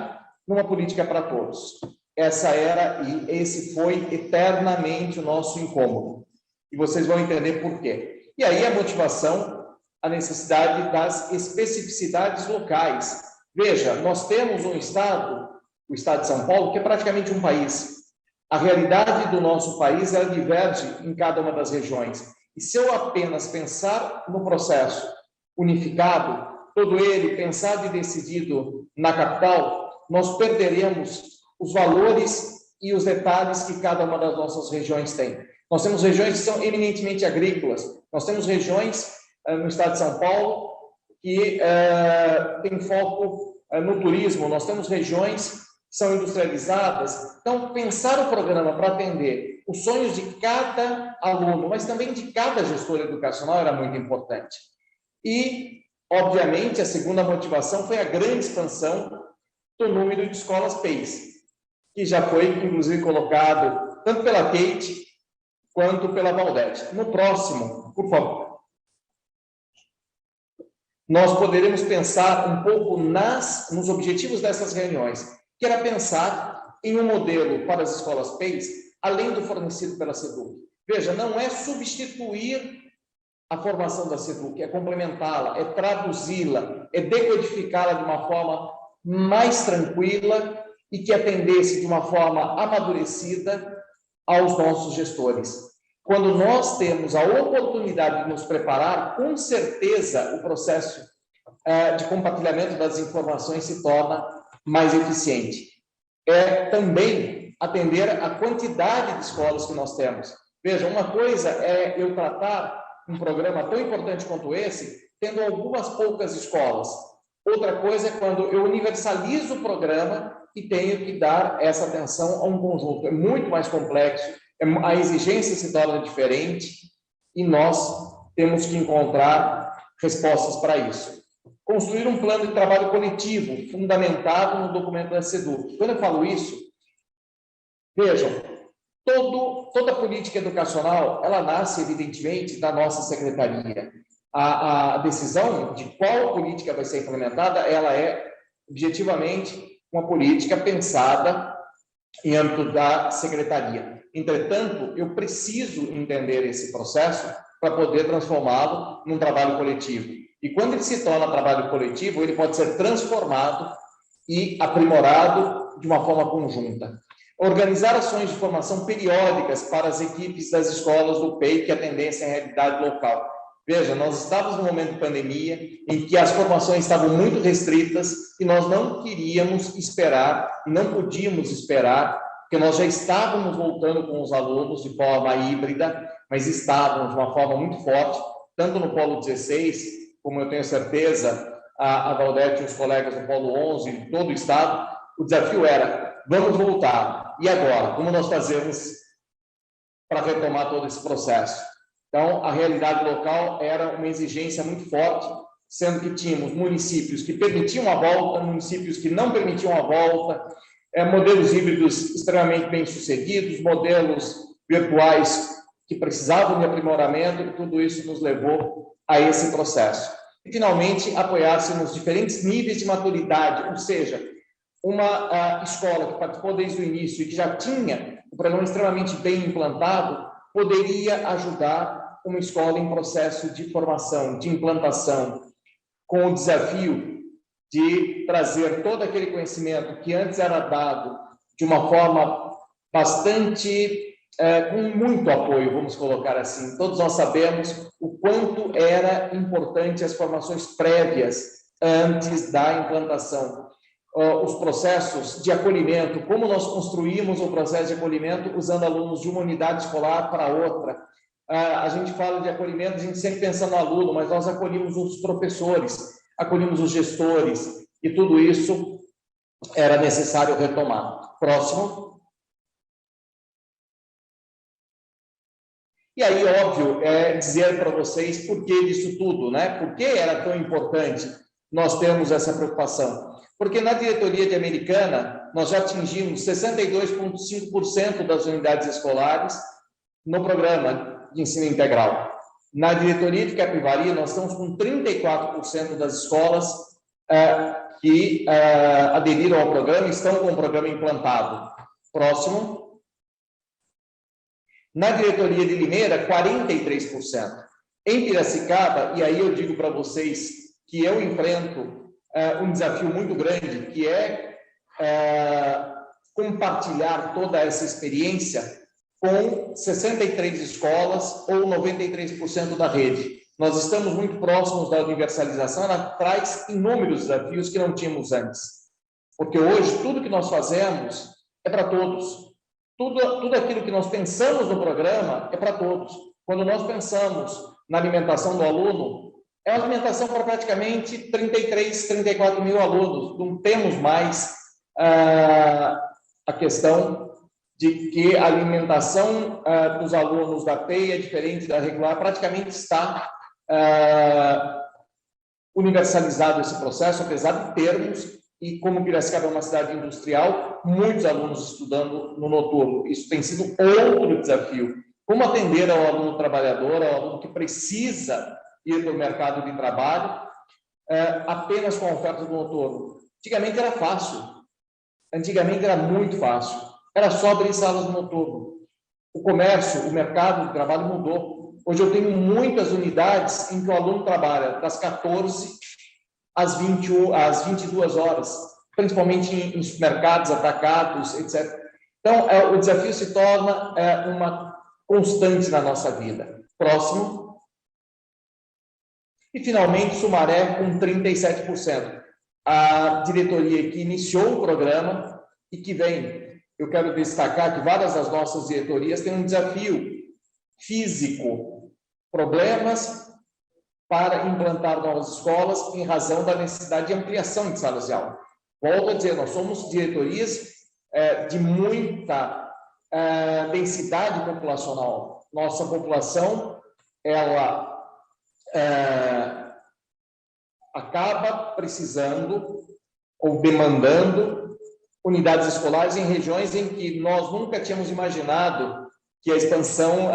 numa política para todos. Essa era e esse foi eternamente o nosso incômodo. E vocês vão entender por quê. E aí a motivação, a necessidade das especificidades locais. Veja, nós temos um estado, o estado de São Paulo, que é praticamente um país. A realidade do nosso país, ela diverge em cada uma das regiões. E se eu apenas pensar no processo unificado, todo ele pensado e decidido na capital, nós perderemos os valores e os detalhes que cada uma das nossas regiões tem. Nós temos regiões que são eminentemente agrícolas, nós temos regiões no estado de São Paulo que tem foco no turismo, nós temos regiões que são industrializadas. Então, pensar o programa para atender os sonhos de cada aluno, mas também de cada gestor educacional era muito importante. E, obviamente, a segunda motivação foi a grande expansão do número de escolas PEIs, que já foi, inclusive, colocado tanto pela Kate quanto pela Valdete. No próximo, por favor, nós poderemos pensar um pouco nos objetivos dessas reuniões, que era pensar em um modelo para as escolas PEIs, além do fornecido pela SEDUC. Veja, não é substituir a formação da SEDUC, é complementá-la, é traduzi-la, é decodificá-la de uma forma mais tranquila e que atendesse de uma forma amadurecida aos nossos gestores. Quando nós temos a oportunidade de nos preparar, com certeza o processo de compartilhamento das informações se torna mais eficiente. É também atender a quantidade de escolas que nós temos. Veja, uma coisa é eu tratar um programa tão importante quanto esse, tendo algumas poucas escolas. Outra coisa é quando eu universalizo o programa e tenho que dar essa atenção a um conjunto. É muito mais complexo, a exigência se torna diferente e nós temos que encontrar respostas para isso. Construir um plano de trabalho coletivo, fundamentado no documento da SEDUC. Quando eu falo isso, vejam, toda política educacional, ela nasce, evidentemente, da nossa secretaria. A decisão de qual política vai ser implementada, ela é, objetivamente, uma política pensada em âmbito da secretaria. Entretanto, eu preciso entender esse processo para poder transformá-lo num trabalho coletivo. E quando ele se torna trabalho coletivo, ele pode ser transformado e aprimorado de uma forma conjunta. Organizar ações de formação periódicas para as equipes das escolas do PEI que atendessem à realidade local. Veja, nós estávamos num momento de pandemia em que as formações estavam muito restritas e nós não queríamos esperar, e não podíamos esperar, porque nós já estávamos voltando com os alunos de forma híbrida, mas estávamos de uma forma muito forte, tanto no Polo 16, como eu tenho certeza, a Valdete e os colegas do Polo 11, em todo o estado, o desafio era, vamos voltar. E agora? Como nós fazemos para retomar todo esse processo? Então, a realidade local era uma exigência muito forte, sendo que tínhamos municípios que permitiam a volta, municípios que não permitiam a volta, modelos híbridos extremamente bem-sucedidos, modelos virtuais que precisavam de aprimoramento, e tudo isso nos levou a esse processo. E, finalmente, apoiar-se nos diferentes níveis de maturidade, ou seja, uma escola que participou desde o início e que já tinha o programa extremamente bem implantado, poderia ajudar uma escola em processo de formação, de implantação, com o desafio de trazer todo aquele conhecimento que antes era dado de uma forma bastante, com muito apoio, vamos colocar assim. Todos nós sabemos o quanto era importante as formações prévias antes da implantação. Os processos de acolhimento, como nós construímos o processo de acolhimento usando alunos de uma unidade escolar para outra. A gente fala de acolhimento, a gente sempre pensa no aluno, mas nós acolhimos os professores, acolhimos os gestores, e tudo isso era necessário retomar. Próximo. E aí, óbvio, dizer para vocês por que disso tudo, né? Por que era tão importante nós termos essa preocupação? Porque na diretoria de Americana, nós já atingimos 62,5% das unidades escolares no programa de ensino integral. Na diretoria de Capivari, nós estamos com 34% das escolas que aderiram ao programa e estão com o programa implantado. Próximo. Na diretoria de Limeira, 43%. Em Piracicaba, e aí eu digo para vocês que eu enfrento um desafio muito grande, que é compartilhar toda essa experiência com 63 escolas ou 93% da rede. Nós estamos muito próximos da universalização, ela traz inúmeros desafios que não tínhamos antes. Porque hoje, tudo que nós fazemos é para todos. Tudo aquilo que nós pensamos no programa é para todos. Quando nós pensamos na alimentação do aluno, é uma alimentação para praticamente 33, 34 mil alunos. Não temos mais a questão de que a alimentação dos alunos da PEI é diferente da regular, praticamente está universalizado esse processo, apesar de termos, e como Piracicaba é uma cidade industrial, muitos alunos estudando no noturno. Isso tem sido outro desafio. Como atender ao aluno trabalhador, ao aluno que precisa ir para o mercado de trabalho, apenas com a oferta do noturno. Antigamente era fácil. Antigamente era muito fácil. Era só abrir salas no noturno. O comércio, o mercado de trabalho mudou. Hoje eu tenho muitas unidades em que o aluno trabalha das 14 às 22 horas, principalmente em supermercados, atacados, etc. Então, o desafio se torna uma constante na nossa vida. Próximo. E, finalmente, Sumaré com 37%. A diretoria que iniciou o programa e que vem, eu quero destacar que várias das nossas diretorias têm um desafio físico, problemas para implantar novas escolas em razão da necessidade de ampliação de salas de aula. Volto a dizer, nós somos diretorias de muita densidade populacional. Nossa população, ela acaba precisando ou demandando unidades escolares em regiões em que nós nunca tínhamos imaginado que a expansão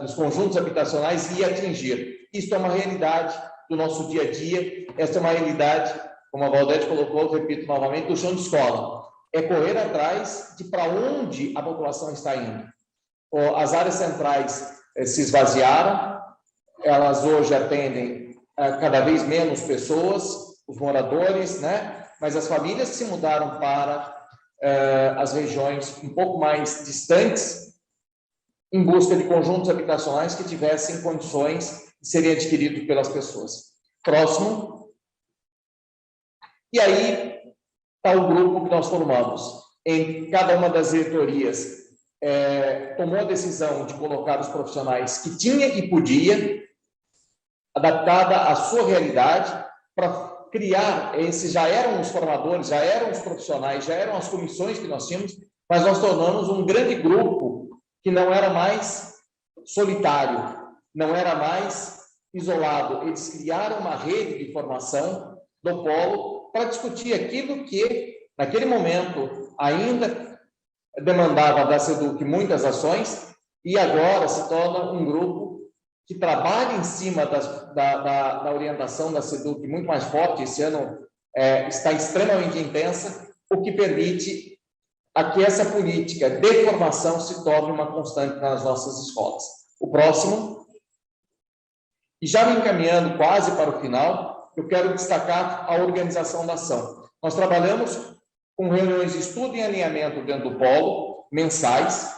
dos conjuntos habitacionais ia atingir. Isso é uma realidade do nosso dia a dia, essa é uma realidade, como a Valdete colocou, repito novamente, do chão de escola. É correr atrás de para onde a população está indo. As áreas centrais se esvaziaram, elas hoje atendem cada vez menos pessoas, os moradores, né? Mas as famílias se mudaram para as regiões um pouco mais distantes, em busca de conjuntos habitacionais que tivessem condições de serem adquiridos pelas pessoas. Próximo. E aí está o grupo que nós formamos. Em cada uma das diretorias, tomou a decisão de colocar os profissionais que tinha e podia, adaptada à sua realidade, para criar, esses já eram os formadores, já eram os profissionais, já eram as comissões que nós tínhamos, mas nós tornamos um grande grupo que não era mais solitário, não era mais isolado. Eles criaram uma rede de formação do polo para discutir aquilo que, naquele momento, ainda demandava da SEDUC muitas ações e agora se torna um grupo que trabalha em cima da orientação da SEDUC muito mais forte. Esse ano está extremamente intensa, o que permite que essa política de formação se torne uma constante nas nossas escolas. O próximo, e já me encaminhando quase para o final, eu quero destacar a organização da ação. Nós trabalhamos com reuniões de estudo e alinhamento dentro do polo, mensais,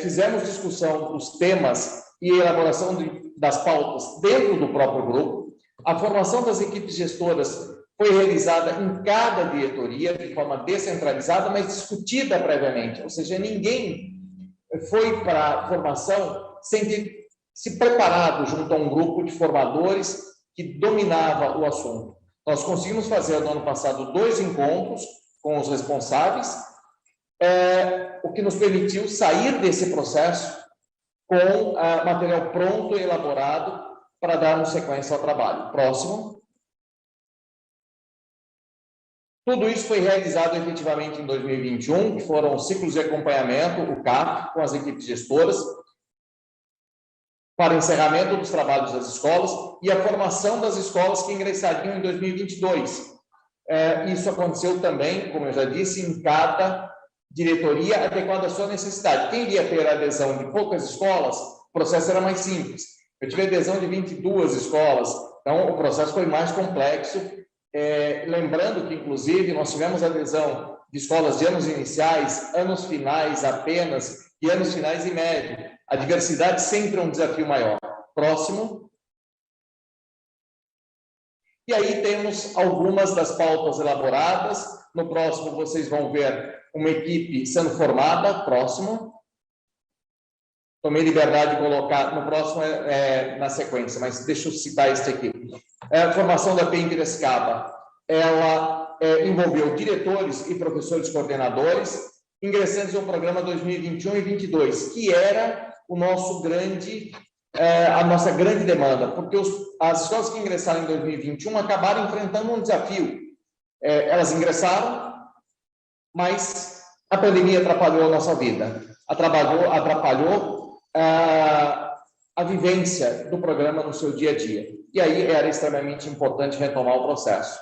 fizemos discussão dos temas e elaboração das pautas dentro do próprio grupo. A formação das equipes gestoras foi realizada em cada diretoria, de forma descentralizada, mas discutida previamente, ou seja, ninguém foi para a formação sem ter se preparado junto a um grupo de formadores que dominava o assunto. Nós conseguimos fazer, no ano passado, 2 encontros com os responsáveis, o que nos permitiu sair desse processo com material pronto e elaborado para darmos sequência ao trabalho. Próximo. Tudo isso foi realizado efetivamente em 2021, que foram ciclos de acompanhamento, o CAP, com as equipes gestoras, para encerramento dos trabalhos das escolas e a formação das escolas que ingressariam em 2022. Isso aconteceu também, como eu já disse, em cada diretoria adequada à sua necessidade. Quem iria ter a adesão de poucas escolas, o processo era mais simples. Eu tive adesão de 22 escolas, então o processo foi mais complexo. Lembrando que, inclusive, nós tivemos adesão de escolas de anos iniciais, anos finais apenas e anos finais e médio. A diversidade sempre é um desafio maior. Próximo. E aí temos algumas das pautas elaboradas. No próximo vocês vão ver uma equipe sendo formada. Próximo. Tomei liberdade de colocar, no próximo na sequência, mas deixa eu citar este aqui. A formação da PEI em Piracicaba, ela envolveu diretores e professores coordenadores, ingressantes no programa 2021 e 2022, que era o nosso a nossa grande demanda, porque as escolas que ingressaram em 2021 acabaram enfrentando um desafio. Elas ingressaram, mas a pandemia atrapalhou a nossa vida, atrapalhou a vivência do programa no seu dia a dia. E aí era extremamente importante retomar o processo.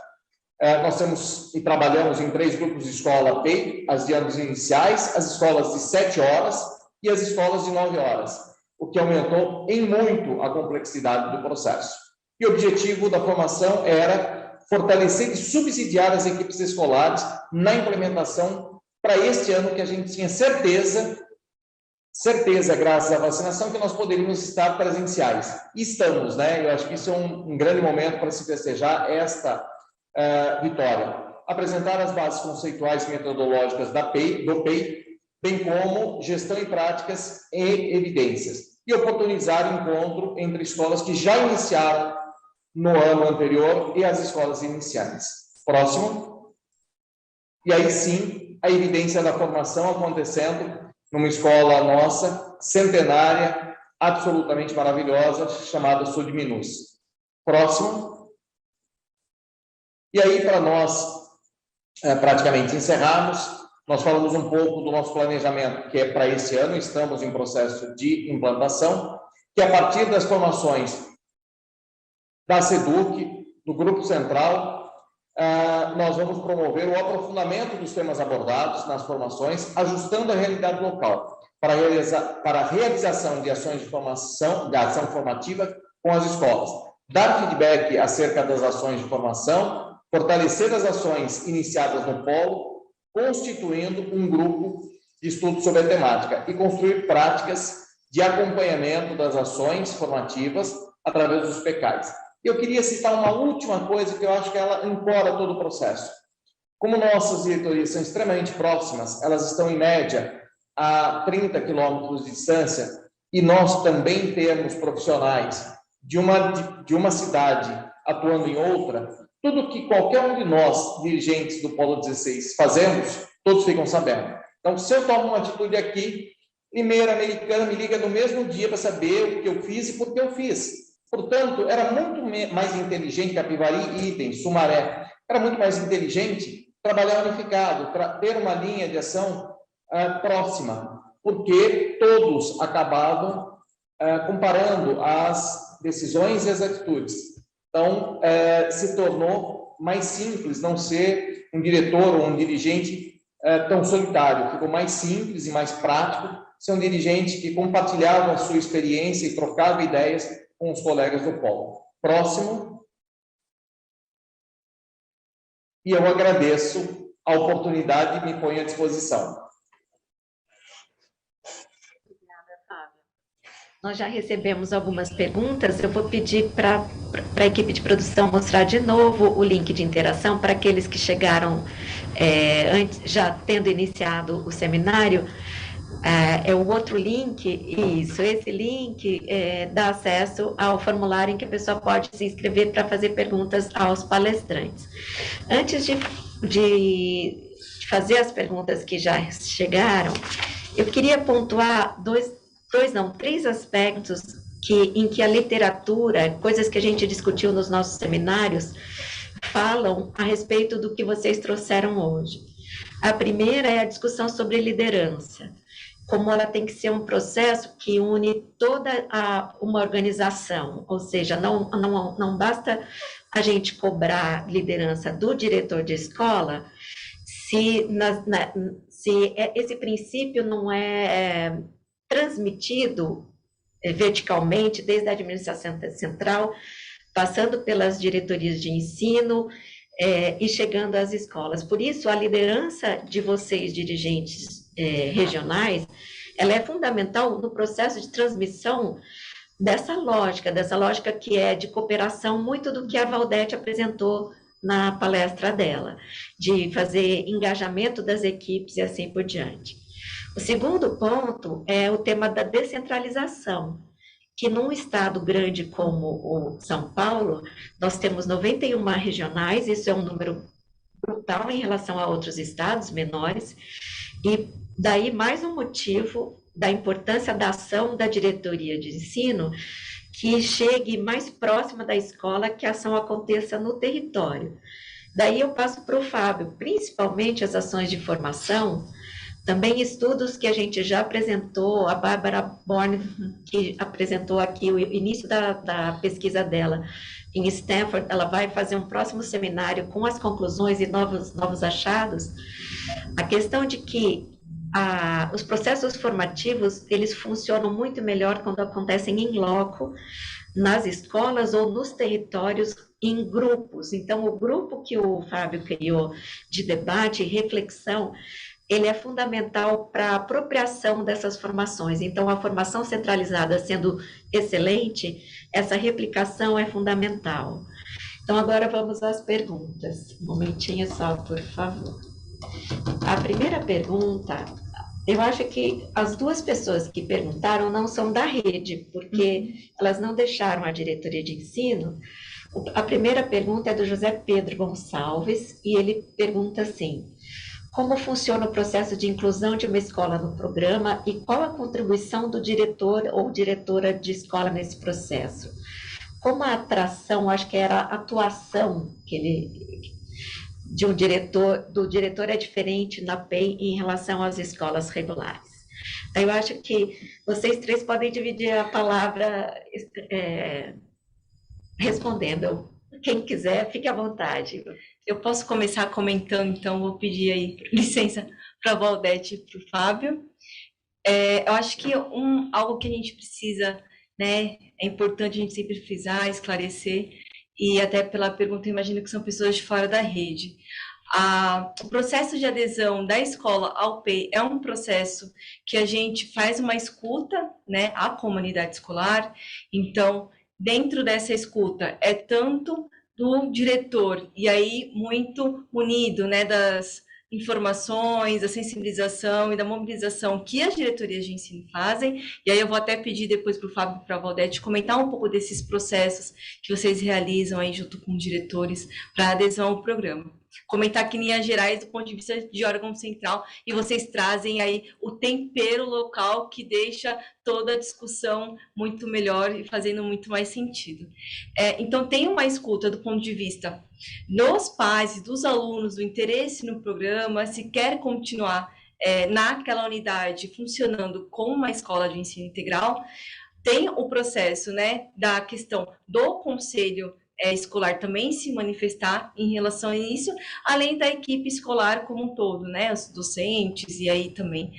Nós temos e trabalhamos em 3 grupos de escola PEI, as de anos iniciais, as escolas de 7 horas e as escolas de 9 horas, o que aumentou em muito a complexidade do processo. E o objetivo da formação era fortalecer e subsidiar as equipes escolares na implementação para este ano que a gente tinha certeza, graças à vacinação, que nós poderíamos estar presenciais. E estamos, né? Eu acho que isso é um grande momento para se festejar esta vitória. Apresentar as bases conceituais e metodológicas do PEI, bem como gestão e práticas e evidências. E oportunizar o encontro entre escolas que já iniciaram no ano anterior e as escolas iniciais. Próximo. E aí sim, a evidência da formação acontecendo numa escola nossa, centenária, absolutamente maravilhosa, chamada Sudminus. Próximo. E aí, para nós praticamente encerrarmos, nós falamos um pouco do nosso planejamento, que é para esse ano, estamos em processo de implantação, que a partir das formações da SEDUC, do Grupo Central, nós vamos promover o aprofundamento dos temas abordados nas formações, ajustando a realidade local, para a realização de ações de ação formativa com as escolas, dar feedback acerca das ações de formação, fortalecer as ações iniciadas no polo, constituindo um grupo de estudo sobre a temática e construir práticas de acompanhamento das ações formativas através dos PECAIs. Eu queria citar uma última coisa que eu acho que ela ancora todo o processo. Como nossas diretorias são extremamente próximas, elas estão em média a 30 quilômetros de distância, e nós também temos profissionais de uma cidade atuando em outra, tudo que qualquer um de nós, dirigentes do Polo 16, fazemos, todos ficam sabendo. Então, se eu tomo uma atitude aqui, primeiro a americana me liga no mesmo dia para saber o que eu fiz e por que eu fiz. Portanto, era muito mais inteligente, Capivari, Item, Sumaré, era muito mais inteligente trabalhar unificado, ter uma linha de ação próxima, porque todos acabavam comparando as decisões e as atitudes. Então, se tornou mais simples não ser um diretor ou um dirigente tão solitário, ficou mais simples e mais prático ser um dirigente que compartilhava a sua experiência e trocava ideias com os colegas do polo. Próximo. E eu agradeço a oportunidade e me ponho à disposição. Nós já recebemos algumas perguntas, eu vou pedir para a equipe de produção mostrar de novo o link de interação para aqueles que chegaram já tendo iniciado o seminário. É o outro link, isso, esse link dá acesso ao formulário em que a pessoa pode se inscrever para fazer perguntas aos palestrantes. Antes de fazer as perguntas que já chegaram, eu queria pontuar três aspectos em que a literatura, coisas que a gente discutiu nos nossos seminários, falam a respeito do que vocês trouxeram hoje. A primeira é a discussão sobre liderança, como ela tem que ser um processo que une toda uma organização, ou seja, não basta a gente cobrar liderança do diretor de escola se esse princípio não é transmitido verticalmente, desde a administração central, passando pelas diretorias de ensino e chegando às escolas. Por isso, a liderança de vocês, dirigentes regionais, ela é fundamental no processo de transmissão dessa lógica que é de cooperação, muito do que a Valdete apresentou na palestra dela, de fazer engajamento das equipes e assim por diante. O segundo ponto é o tema da descentralização, que num estado grande como o São Paulo, nós temos 91 regionais, isso é um número brutal em relação a outros estados menores, e daí mais um motivo da importância da ação da diretoria de ensino, que chegue mais próxima da escola, que a ação aconteça no território. Daí eu passo para o Fábio, principalmente as ações de formação, também estudos que a gente já apresentou, a Bárbara Born, que apresentou aqui o início da pesquisa dela em Stanford, ela vai fazer um próximo seminário com as conclusões e novos achados. A questão de que os processos formativos, eles funcionam muito melhor quando acontecem em loco, nas escolas ou nos territórios, em grupos. Então, o grupo que o Fábio criou de debate e reflexão, ele é fundamental para a apropriação dessas formações. Então, a formação centralizada sendo excelente, essa replicação é fundamental. Então, agora vamos às perguntas. Um momentinho só, por favor. A primeira pergunta, eu acho que as duas pessoas que perguntaram não são da rede, porque elas não deixaram a diretoria de ensino. A primeira pergunta é do José Pedro Gonçalves, e ele pergunta assim: como funciona o processo de inclusão de uma escola no programa e qual a contribuição do diretor ou diretora de escola nesse processo? Como a atração, acho que era a atuação do diretor é diferente na PEI em relação às escolas regulares. Eu acho que vocês três podem dividir a palavra respondendo. Quem quiser, fique à vontade. Eu posso começar comentando, então vou pedir aí licença para a Valdete e para o Fábio. Eu acho que algo que a gente precisa, né, é importante a gente sempre frisar, esclarecer, e até pela pergunta, eu imagino que são pessoas de fora da rede. O processo de adesão da escola ao PEI é um processo que a gente faz uma escuta, né, à comunidade escolar. Então, dentro dessa escuta, é tanto do diretor, e aí muito unido, né, das informações, da sensibilização e da mobilização que as diretorias de ensino fazem. E aí eu vou até pedir depois para o Fábio e para a Valdete comentar um pouco desses processos que vocês realizam aí junto com os diretores para adesão ao programa. Comentar que em Minas Gerais, do ponto de vista de órgão central, e vocês trazem aí o tempero local que deixa toda a discussão muito melhor e fazendo muito mais sentido. Então, tem uma escuta do ponto de vista dos pais e dos alunos, do interesse no programa, se quer continuar naquela unidade funcionando como uma escola de ensino integral. Tem o processo, né, da questão do conselho escolar também se manifestar em relação a isso, além da equipe escolar como um todo, né, os docentes e aí também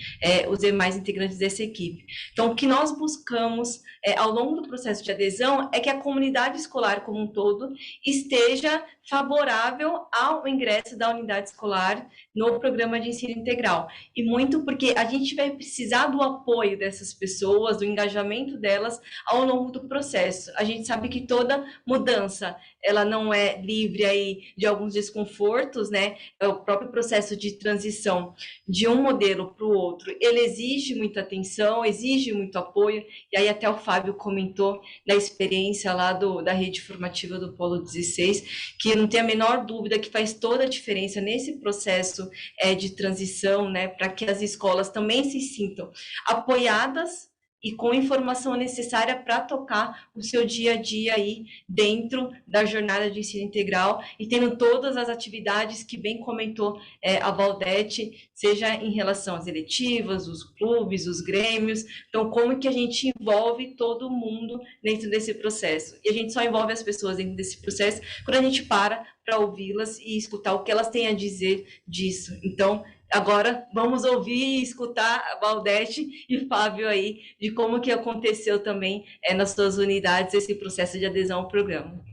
os demais integrantes dessa equipe. Então, o que nós buscamos ao longo do processo de adesão é que a comunidade escolar como um todo esteja favorável ao ingresso da unidade escolar no programa de ensino integral. E muito porque a gente vai precisar do apoio dessas pessoas, do engajamento delas ao longo do processo. A gente sabe que toda mudança, ela não é livre aí de alguns desconfortos, né? O próprio processo de transição de um modelo para o outro, ele exige muita atenção, exige muito apoio, e aí até o Fábio comentou da experiência lá da rede formativa do Polo 16, que não tem a menor dúvida que faz toda a diferença nesse processo de transição, né, para que as escolas também se sintam apoiadas e com informação necessária para tocar o seu dia a dia aí dentro da jornada de ensino integral e tendo todas as atividades que bem comentou a Valdete, seja em relação às eletivas, os clubes, os grêmios. Então, como que a gente envolve todo mundo dentro desse processo? E a gente só envolve as pessoas dentro desse processo quando a gente para ouvi-las e escutar o que elas têm a dizer disso. Então, agora vamos ouvir e escutar a Valdete e Fábio aí de como que aconteceu também nas suas unidades esse processo de adesão ao programa.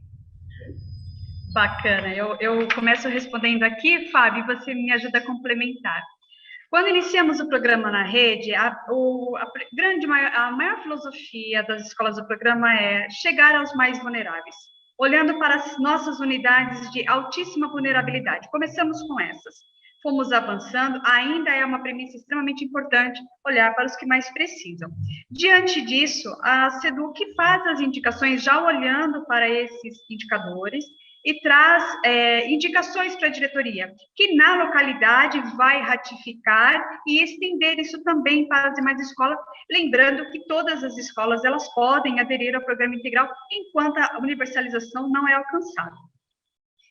Bacana. Eu começo respondendo aqui, Fábio, e você me ajuda a complementar. Quando iniciamos o programa na rede, a maior filosofia das escolas do programa é chegar aos mais vulneráveis, olhando para as nossas unidades de altíssima vulnerabilidade. Começamos com essas. Fomos avançando, ainda é uma premissa extremamente importante olhar para os que mais precisam. Diante disso, a SEDUC faz as indicações já olhando para esses indicadores e traz indicações para a diretoria, que na localidade vai ratificar e estender isso também para as demais escolas, lembrando que todas as escolas elas podem aderir ao programa integral enquanto a universalização não é alcançada.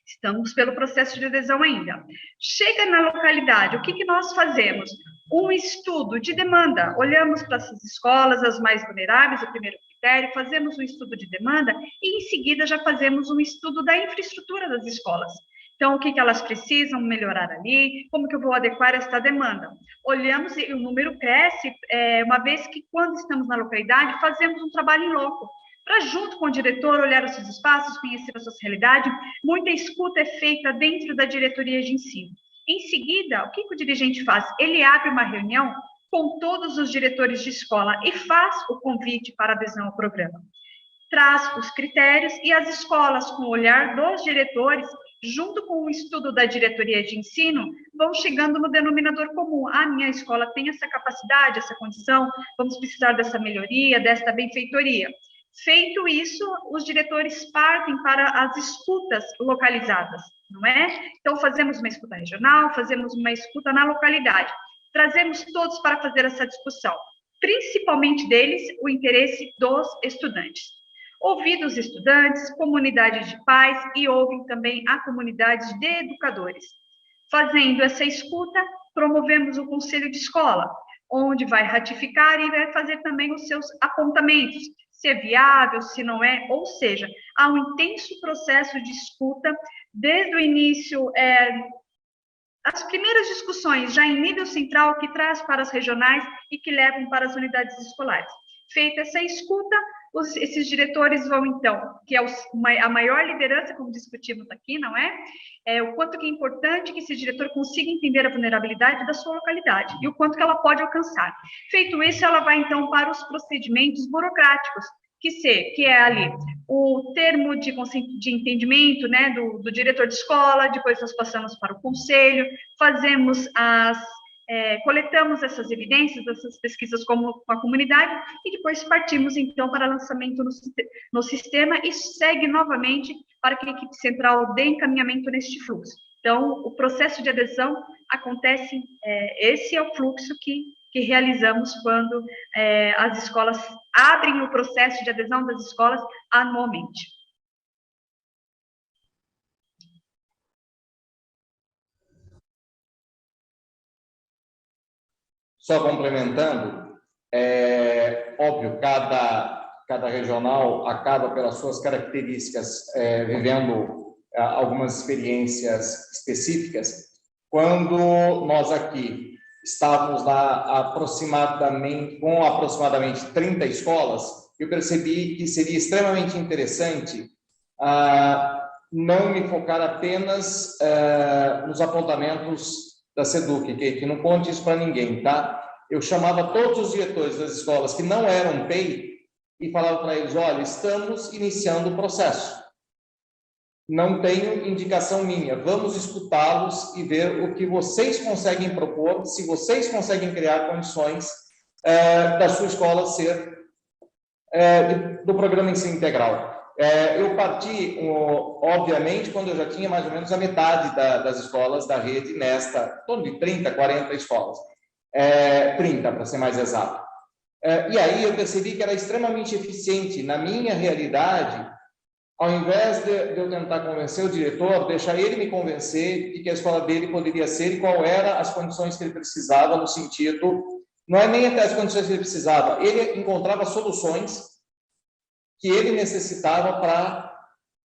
Estamos pelo processo de adesão ainda. Chega na localidade, o que nós fazemos? Um estudo de demanda. Olhamos para essas escolas, as mais vulneráveis, o primeiro critério, fazemos um estudo de demanda e, em seguida, já fazemos um estudo da infraestrutura das escolas. Então, o que elas precisam melhorar ali, como que eu vou adequar esta demanda. Olhamos e o número cresce, uma vez que, quando estamos na localidade, fazemos um trabalho em loco, para, junto com o diretor, olhar os seus espaços, conhecer a sua realidade. Muita escuta é feita dentro da diretoria de ensino. Em seguida, o que o dirigente faz? Ele abre uma reunião com todos os diretores de escola e faz o convite para adesão ao programa. Traz os critérios e as escolas, com o olhar dos diretores, junto com o estudo da diretoria de ensino, vão chegando no denominador comum. A minha escola tem essa capacidade, essa condição, vamos precisar dessa melhoria, desta benfeitoria. Feito isso, os diretores partem para as escutas localizadas, não é? Então, fazemos uma escuta regional, fazemos uma escuta na localidade. Trazemos todos para fazer essa discussão, principalmente deles, o interesse dos estudantes. Ouvidos os estudantes, comunidades de pais e ouvem também a comunidade de educadores. Fazendo essa escuta, promovemos o conselho de escola, onde vai ratificar e vai fazer também os seus apontamentos, se é viável, se não é, ou seja, há um intenso processo de escuta, desde o início, as primeiras discussões já em nível central, que traz para as regionais e que levam para as unidades escolares. Feita essa escuta, esses diretores vão, então, que é a maior liderança, como discutimos aqui, não é? O quanto que é importante que esse diretor consiga entender a vulnerabilidade da sua localidade e o quanto que ela pode alcançar. Feito isso, ela vai, então, para os procedimentos burocráticos, que é ali o termo de entendimento, né, do diretor de escola, depois nós passamos para o conselho, fazemos coletamos essas evidências, essas pesquisas com a comunidade e depois partimos, então, para lançamento no sistema e segue novamente para que a equipe central dê encaminhamento neste fluxo. Então, o processo de adesão acontece, esse é o fluxo que realizamos quando as escolas abrem o processo de adesão das escolas anualmente. Só complementando, óbvio, cada cada regional acaba, pelas suas características, vivendo algumas experiências específicas. Quando nós aqui estávamos com aproximadamente 30 escolas, eu percebi que seria extremamente interessante não me focar apenas nos apontamentos da SEDUC, que não conte isso para ninguém, tá? Eu chamava todos os diretores das escolas que não eram PEI e falava para eles: olha, estamos iniciando o processo. Não tenho indicação minha, vamos escutá-los e ver o que vocês conseguem propor, se vocês conseguem criar condições da sua escola ser do programa Ensino Integral. Eu parti, obviamente, quando eu já tinha mais ou menos a metade das escolas da rede em torno de 30, 40 escolas. 30, para ser mais exato. E aí eu percebi que era extremamente eficiente na minha realidade, ao invés de eu tentar convencer o diretor, deixar ele me convencer de que a escola dele poderia ser e qual eram as condições que ele precisava, no sentido, não é nem até as condições que ele precisava, ele encontrava soluções que ele necessitava para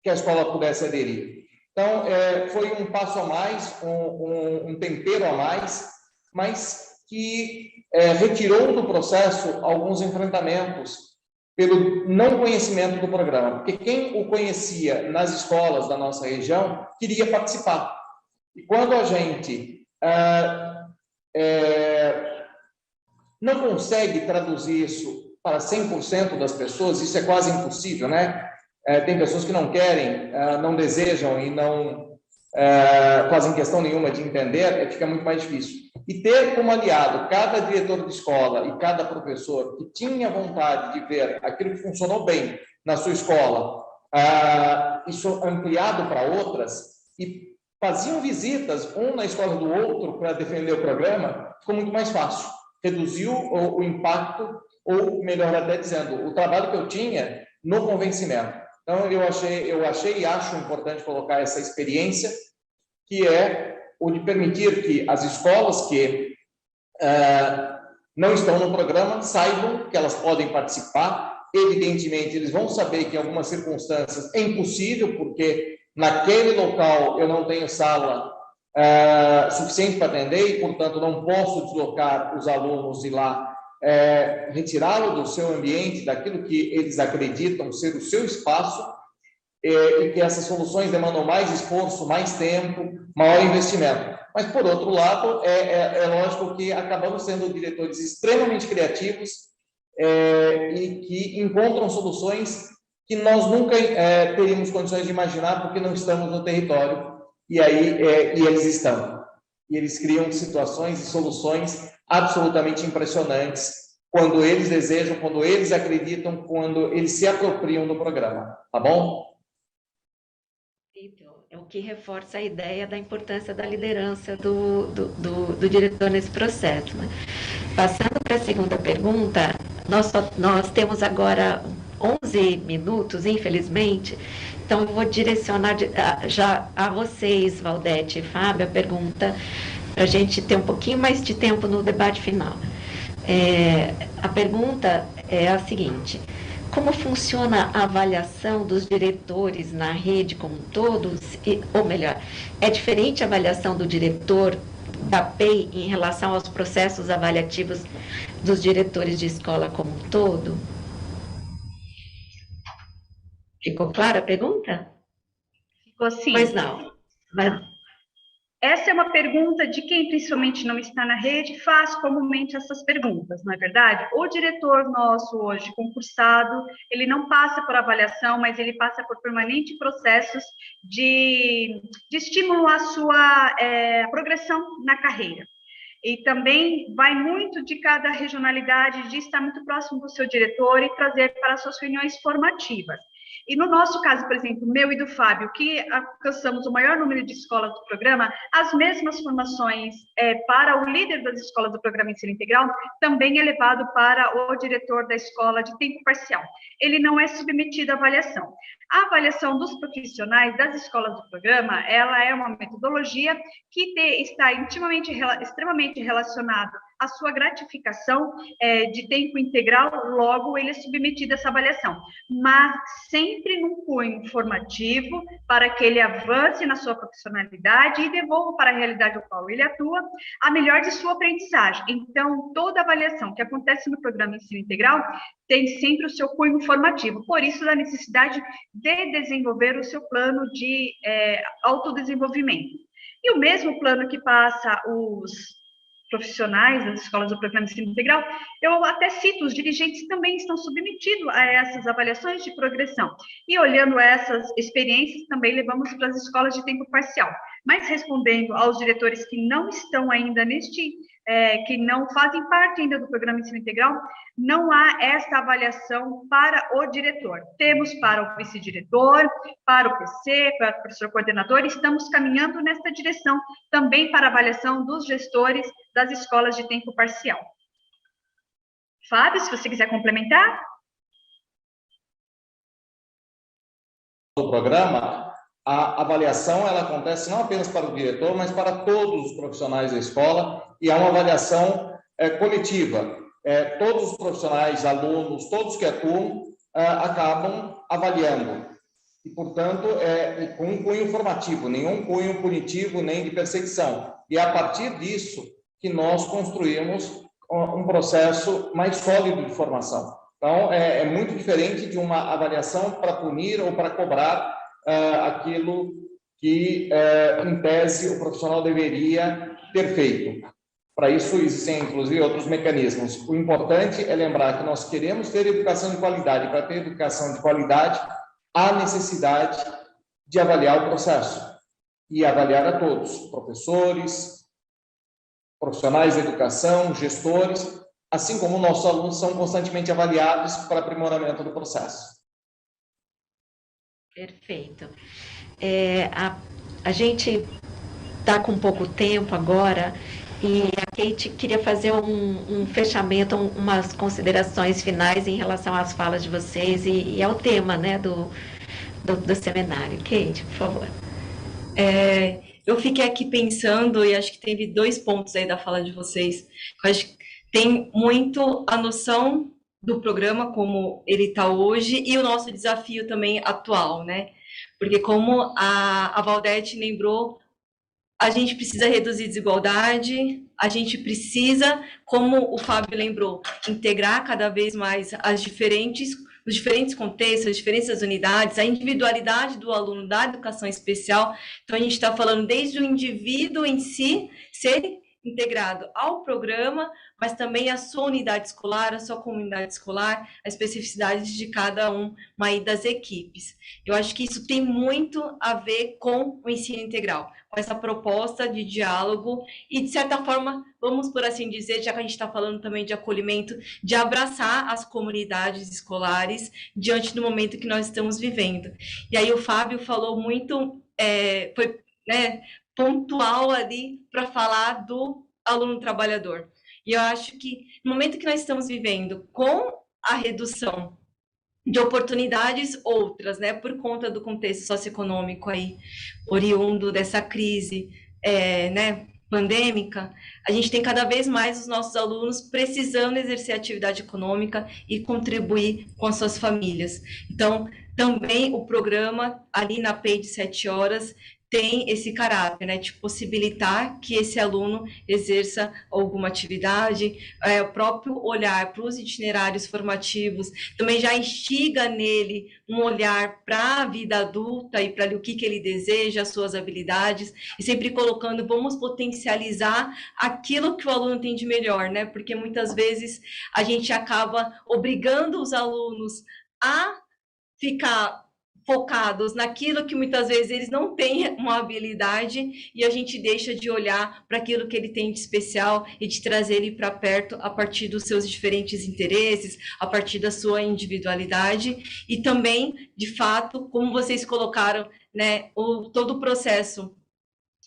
que a escola pudesse aderir. Então, foi um passo a mais, um tempero a mais, mas que retirou do processo alguns enfrentamentos pelo não conhecimento do programa, porque quem o conhecia nas escolas da nossa região queria participar. E quando a gente não consegue traduzir isso para 100% das pessoas, isso é quase impossível, né? Tem pessoas que não querem, não desejam e não fazem questão nenhuma de entender, fica muito mais difícil. E ter como aliado cada diretor de escola e cada professor que tinha vontade de ver aquilo que funcionou bem na sua escola, isso ampliado para outras, e faziam visitas um na escola do outro para defender o programa, ficou muito mais fácil. Reduziu o impacto, ou melhor até dizendo, o trabalho que eu tinha no convencimento. Então, eu achei e acho importante colocar essa experiência, que é o de permitir que as escolas que não estão no programa saibam que elas podem participar. Evidentemente, eles vão saber que em algumas circunstâncias é impossível, porque naquele local eu não tenho sala suficiente para atender e, portanto, não posso deslocar os alunos e lá retirá-lo do seu ambiente, daquilo que eles acreditam ser o seu espaço, e que essas soluções demandam mais esforço, mais tempo, maior investimento. Mas, por outro lado, é lógico que acabamos sendo diretores extremamente criativos e que encontram soluções que nós nunca teríamos condições de imaginar, porque não estamos no território, e aí eles estão. E eles criam situações e soluções absolutamente impressionantes quando eles desejam, quando eles acreditam, quando eles se apropriam do programa. Tá bom? É o que reforça a ideia da importância da liderança do diretor nesse processo, né? Passando para a segunda pergunta, nós temos agora 11 minutos, infelizmente, então eu vou direcionar já a vocês, Valdete e Fábio, a pergunta, para a gente ter um pouquinho mais de tempo no debate final. A pergunta é a seguinte: como funciona a avaliação dos diretores na rede como um todo? Ou melhor, é diferente a avaliação do diretor da PEI em relação aos processos avaliativos dos diretores de escola como um todo? Ficou clara a pergunta? Ficou sim. Pois não. Essa é uma pergunta de quem principalmente não está na rede, faz comumente essas perguntas, não é verdade? O diretor nosso hoje, concursado, ele não passa por avaliação, mas ele passa por permanentes processos de estímulo à sua progressão na carreira. E também vai muito de cada regionalidade, de estar muito próximo do seu diretor e trazer para as suas reuniões formativas. E no nosso caso, por exemplo, meu e do Fábio, que alcançamos o maior número de escolas do programa, as mesmas formações para o líder das escolas do programa Ensino Integral também é levado para o diretor da escola de tempo parcial. Ele não é submetido à avaliação. A avaliação dos profissionais das escolas do programa, ela é uma metodologia que está extremamente relacionada a sua gratificação de tempo integral, logo ele é submetido a essa avaliação, mas sempre num cunho formativo para que ele avance na sua profissionalidade e devolva para a realidade ao qual ele atua a melhor de sua aprendizagem. Então, toda avaliação que acontece no programa Ensino Integral tem sempre o seu cunho formativo, por isso da necessidade de desenvolver o seu plano de autodesenvolvimento. E o mesmo plano que passa os profissionais das escolas do programa Ensino Integral, eu até cito, os dirigentes também estão submetidos a essas avaliações de progressão. E olhando essas experiências, também levamos para as escolas de tempo parcial. Mas respondendo aos diretores que não estão ainda que não fazem parte ainda do programa Ensino Integral, não há esta avaliação para o diretor. Temos para o vice-diretor, para o PC, para o professor coordenador, estamos caminhando nesta direção também para a avaliação dos gestores das escolas de tempo parcial. Fábio, se você quiser complementar. O programa, a avaliação ela acontece não apenas para o diretor, mas para todos os profissionais da escola, e é uma avaliação coletiva. Todos os profissionais, alunos, todos que atuam, acabam avaliando. E, portanto, com um cunho formativo, nenhum cunho punitivo, nem de perseguição. E é a partir disso que nós construímos um processo mais sólido de formação. Então, é muito diferente de uma avaliação para punir ou para cobrar aquilo que, em tese, o profissional deveria ter feito. Para isso, existem, inclusive, outros mecanismos. O importante é lembrar que nós queremos ter educação de qualidade. Para ter educação de qualidade, há necessidade de avaliar o processo e avaliar a todos, professores, profissionais da educação, gestores, assim como nossos alunos são constantemente avaliados para aprimoramento do processo. Perfeito. A gente está com pouco tempo agora e a Kate queria fazer um fechamento, umas considerações finais em relação às falas de vocês e ao tema, né, do seminário. Kate, por favor. Eu fiquei aqui pensando e acho que teve 2 pontos aí da fala de vocês. Eu acho que tem muito a noção do programa como ele está hoje e o nosso desafio também atual, né? Porque como a Valdete lembrou, a gente precisa reduzir desigualdade, a gente precisa, como o Fábio lembrou, integrar cada vez mais os diferentes contextos, as diferentes unidades, a individualidade do aluno da educação especial. Então, a gente está falando desde o indivíduo em si ser integrado ao programa, mas também a sua unidade escolar, a sua comunidade escolar, as especificidades de cada uma aí das equipes. Eu acho que isso tem muito a ver com o ensino integral, com essa proposta de diálogo e, de certa forma, vamos por assim dizer, já que a gente está falando também de acolhimento, de abraçar as comunidades escolares diante do momento que nós estamos vivendo. E aí o Fábio falou muito, foi, né, pontual ali para falar do aluno trabalhador. E eu acho que no momento que nós estamos vivendo com a redução de oportunidades outras, né, por conta do contexto socioeconômico aí, oriundo dessa crise, né, pandêmica, a gente tem cada vez mais os nossos alunos precisando exercer atividade econômica e contribuir com as suas famílias. Então, também o programa ali na PEI de 7 horas tem esse caráter, né, de possibilitar que esse aluno exerça alguma atividade, o próprio olhar para os itinerários formativos, também já instiga nele um olhar para a vida adulta e para o que ele deseja, as suas habilidades, e sempre colocando, vamos potencializar aquilo que o aluno tem de melhor, né, porque muitas vezes a gente acaba obrigando os alunos a ficar focados naquilo que muitas vezes eles não têm uma habilidade e a gente deixa de olhar para aquilo que ele tem de especial e de trazer ele para perto a partir dos seus diferentes interesses, a partir da sua individualidade e também, de fato, como vocês colocaram, né, todo o processo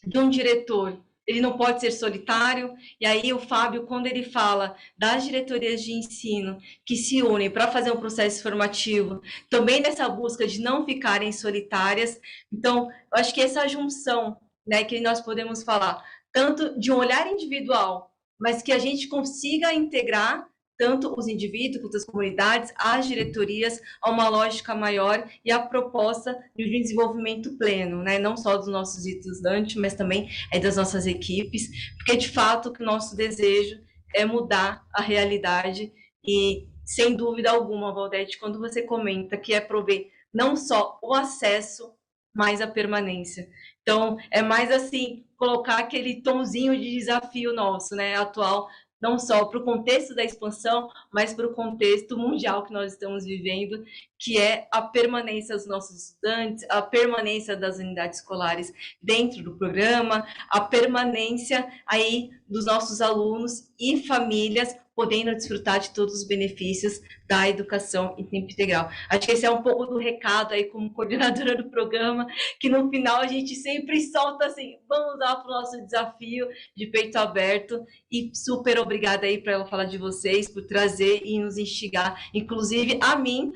de um diretor, ele não pode ser solitário, e aí o Fábio, quando ele fala das diretorias de ensino que se unem para fazer um processo formativo, também nessa busca de não ficarem solitárias, então, eu acho que essa junção, né, que nós podemos falar, tanto de um olhar individual, mas que a gente consiga integrar tanto os indivíduos quanto as comunidades, as diretorias, a uma lógica maior e a proposta de um desenvolvimento pleno, né? Não só dos nossos estudantes, mas também das nossas equipes, porque, de fato, que o nosso desejo é mudar a realidade e, sem dúvida alguma, Valdete, quando você comenta que é prover não só o acesso, mas a permanência. Então, é mais assim, colocar aquele tonzinho de desafio nosso, né, atual, não só para o contexto da expansão, mas para o contexto mundial que nós estamos vivendo, que é a permanência dos nossos estudantes, a permanência das unidades escolares dentro do programa, a permanência aí dos nossos alunos e famílias podendo desfrutar de todos os benefícios da educação em tempo integral. Acho que esse é um pouco do recado aí como coordenadora do programa, que no final a gente sempre solta assim, vamos lá para o nosso desafio de peito aberto, e super obrigada aí para ela falar de vocês, por trazer e nos instigar, inclusive a mim,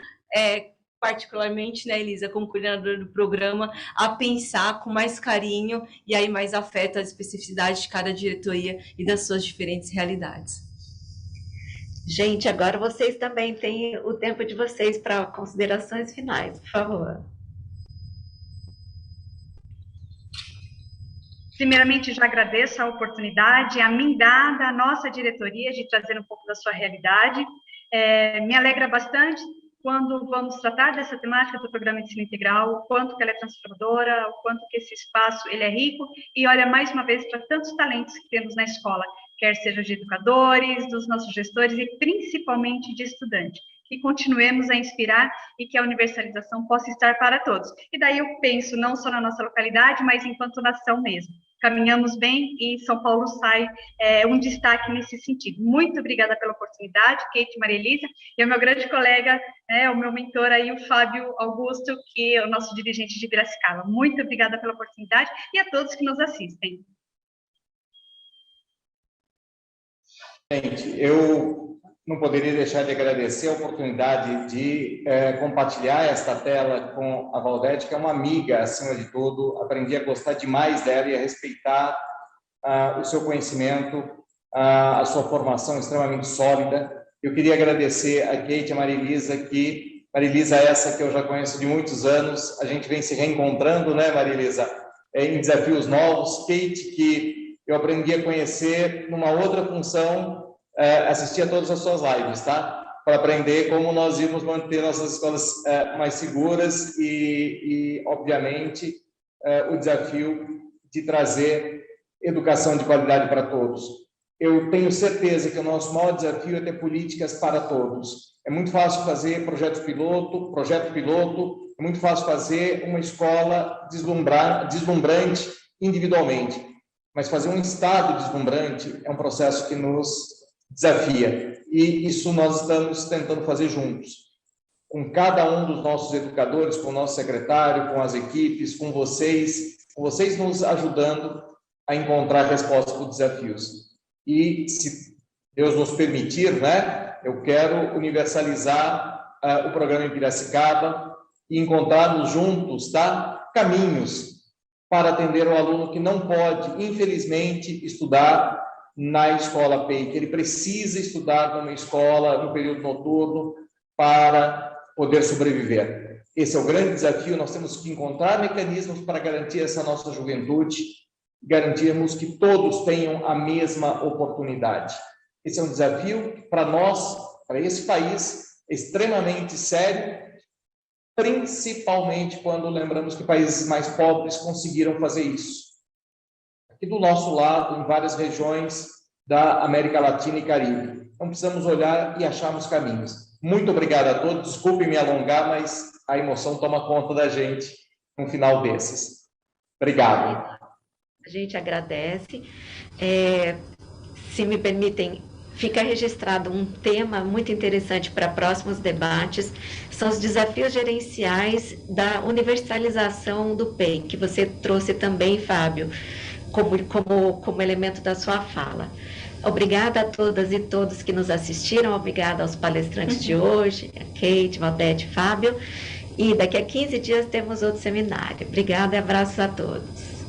particularmente, né, Elisa, como coordenadora do programa, a pensar com mais carinho e aí mais afeto às especificidades de cada diretoria e das suas diferentes realidades. Gente, agora vocês também têm o tempo de vocês para considerações finais, por favor. Primeiramente, já agradeço a oportunidade, a mim dada, a nossa diretoria, de trazer um pouco da sua realidade. Me alegra bastante quando vamos tratar dessa temática do programa de ensino integral, o quanto que ela é transformadora, o quanto que esse espaço ele é rico, e olha mais uma vez para tantos talentos que temos na escola, quer seja de educadores, dos nossos gestores e principalmente de estudantes, que continuemos a inspirar e que a universalização possa estar para todos. E daí eu penso não só na nossa localidade, mas enquanto nação mesmo. Caminhamos bem e São Paulo sai um destaque nesse sentido. Muito obrigada pela oportunidade, Kate, Maria Elisa, e ao meu grande colega, o meu mentor aí, o Fábio Augusto, que é o nosso dirigente de Piracicaba. Muito obrigada pela oportunidade e a todos que nos assistem. Gente, eu não poderia deixar de agradecer a oportunidade de compartilhar esta tela com a Valdete, que é uma amiga, acima de tudo. Aprendi a gostar demais dela e a respeitar o seu conhecimento, a sua formação extremamente sólida. Eu queria agradecer a Kate e a Maria Elisa, essa que eu já conheço de muitos anos, a gente vem se reencontrando, né, Maria Elisa, em desafios novos. Kate, que eu aprendi a conhecer numa outra função, assistir a todas as suas lives, tá? Para aprender como nós irmos manter nossas escolas mais seguras e obviamente, o desafio de trazer educação de qualidade para todos. Eu tenho certeza que o nosso maior desafio é ter políticas para todos. É muito fácil fazer projeto piloto, é muito fácil fazer uma escola deslumbrante individualmente, mas fazer um Estado deslumbrante é um processo que nos desafia, e isso nós estamos tentando fazer juntos, com cada um dos nossos educadores, com o nosso secretário, com as equipes, com vocês nos ajudando a encontrar respostas para os desafios. E, se Deus nos permitir, né, eu quero universalizar o programa em Piracicaba e encontrarmos juntos, tá, caminhos para atender o aluno que não pode, infelizmente, estudar na escola PEI, que ele precisa estudar numa escola no período noturno para poder sobreviver. Esse é o grande desafio. Nós temos que encontrar mecanismos para garantir essa nossa juventude, garantirmos que todos tenham a mesma oportunidade. Esse é um desafio para nós, para esse país, extremamente sério, principalmente quando lembramos que países mais pobres conseguiram fazer isso. Aqui do nosso lado, em várias regiões da América Latina e Caribe. Então, precisamos olhar e acharmos caminhos. Muito obrigado a todos. Desculpe me alongar, mas a emoção toma conta da gente no final desses. Obrigado. A gente agradece. Se me permitem, fica registrado um tema muito interessante para próximos debates, são os desafios gerenciais da universalização do PEI, que você trouxe também, Fábio, como elemento da sua fala. Obrigada a todas e todos que nos assistiram, obrigada aos palestrantes de hoje, a Kate, Valdete, Fábio, e daqui a 15 dias temos outro seminário. Obrigada e abraços a todos.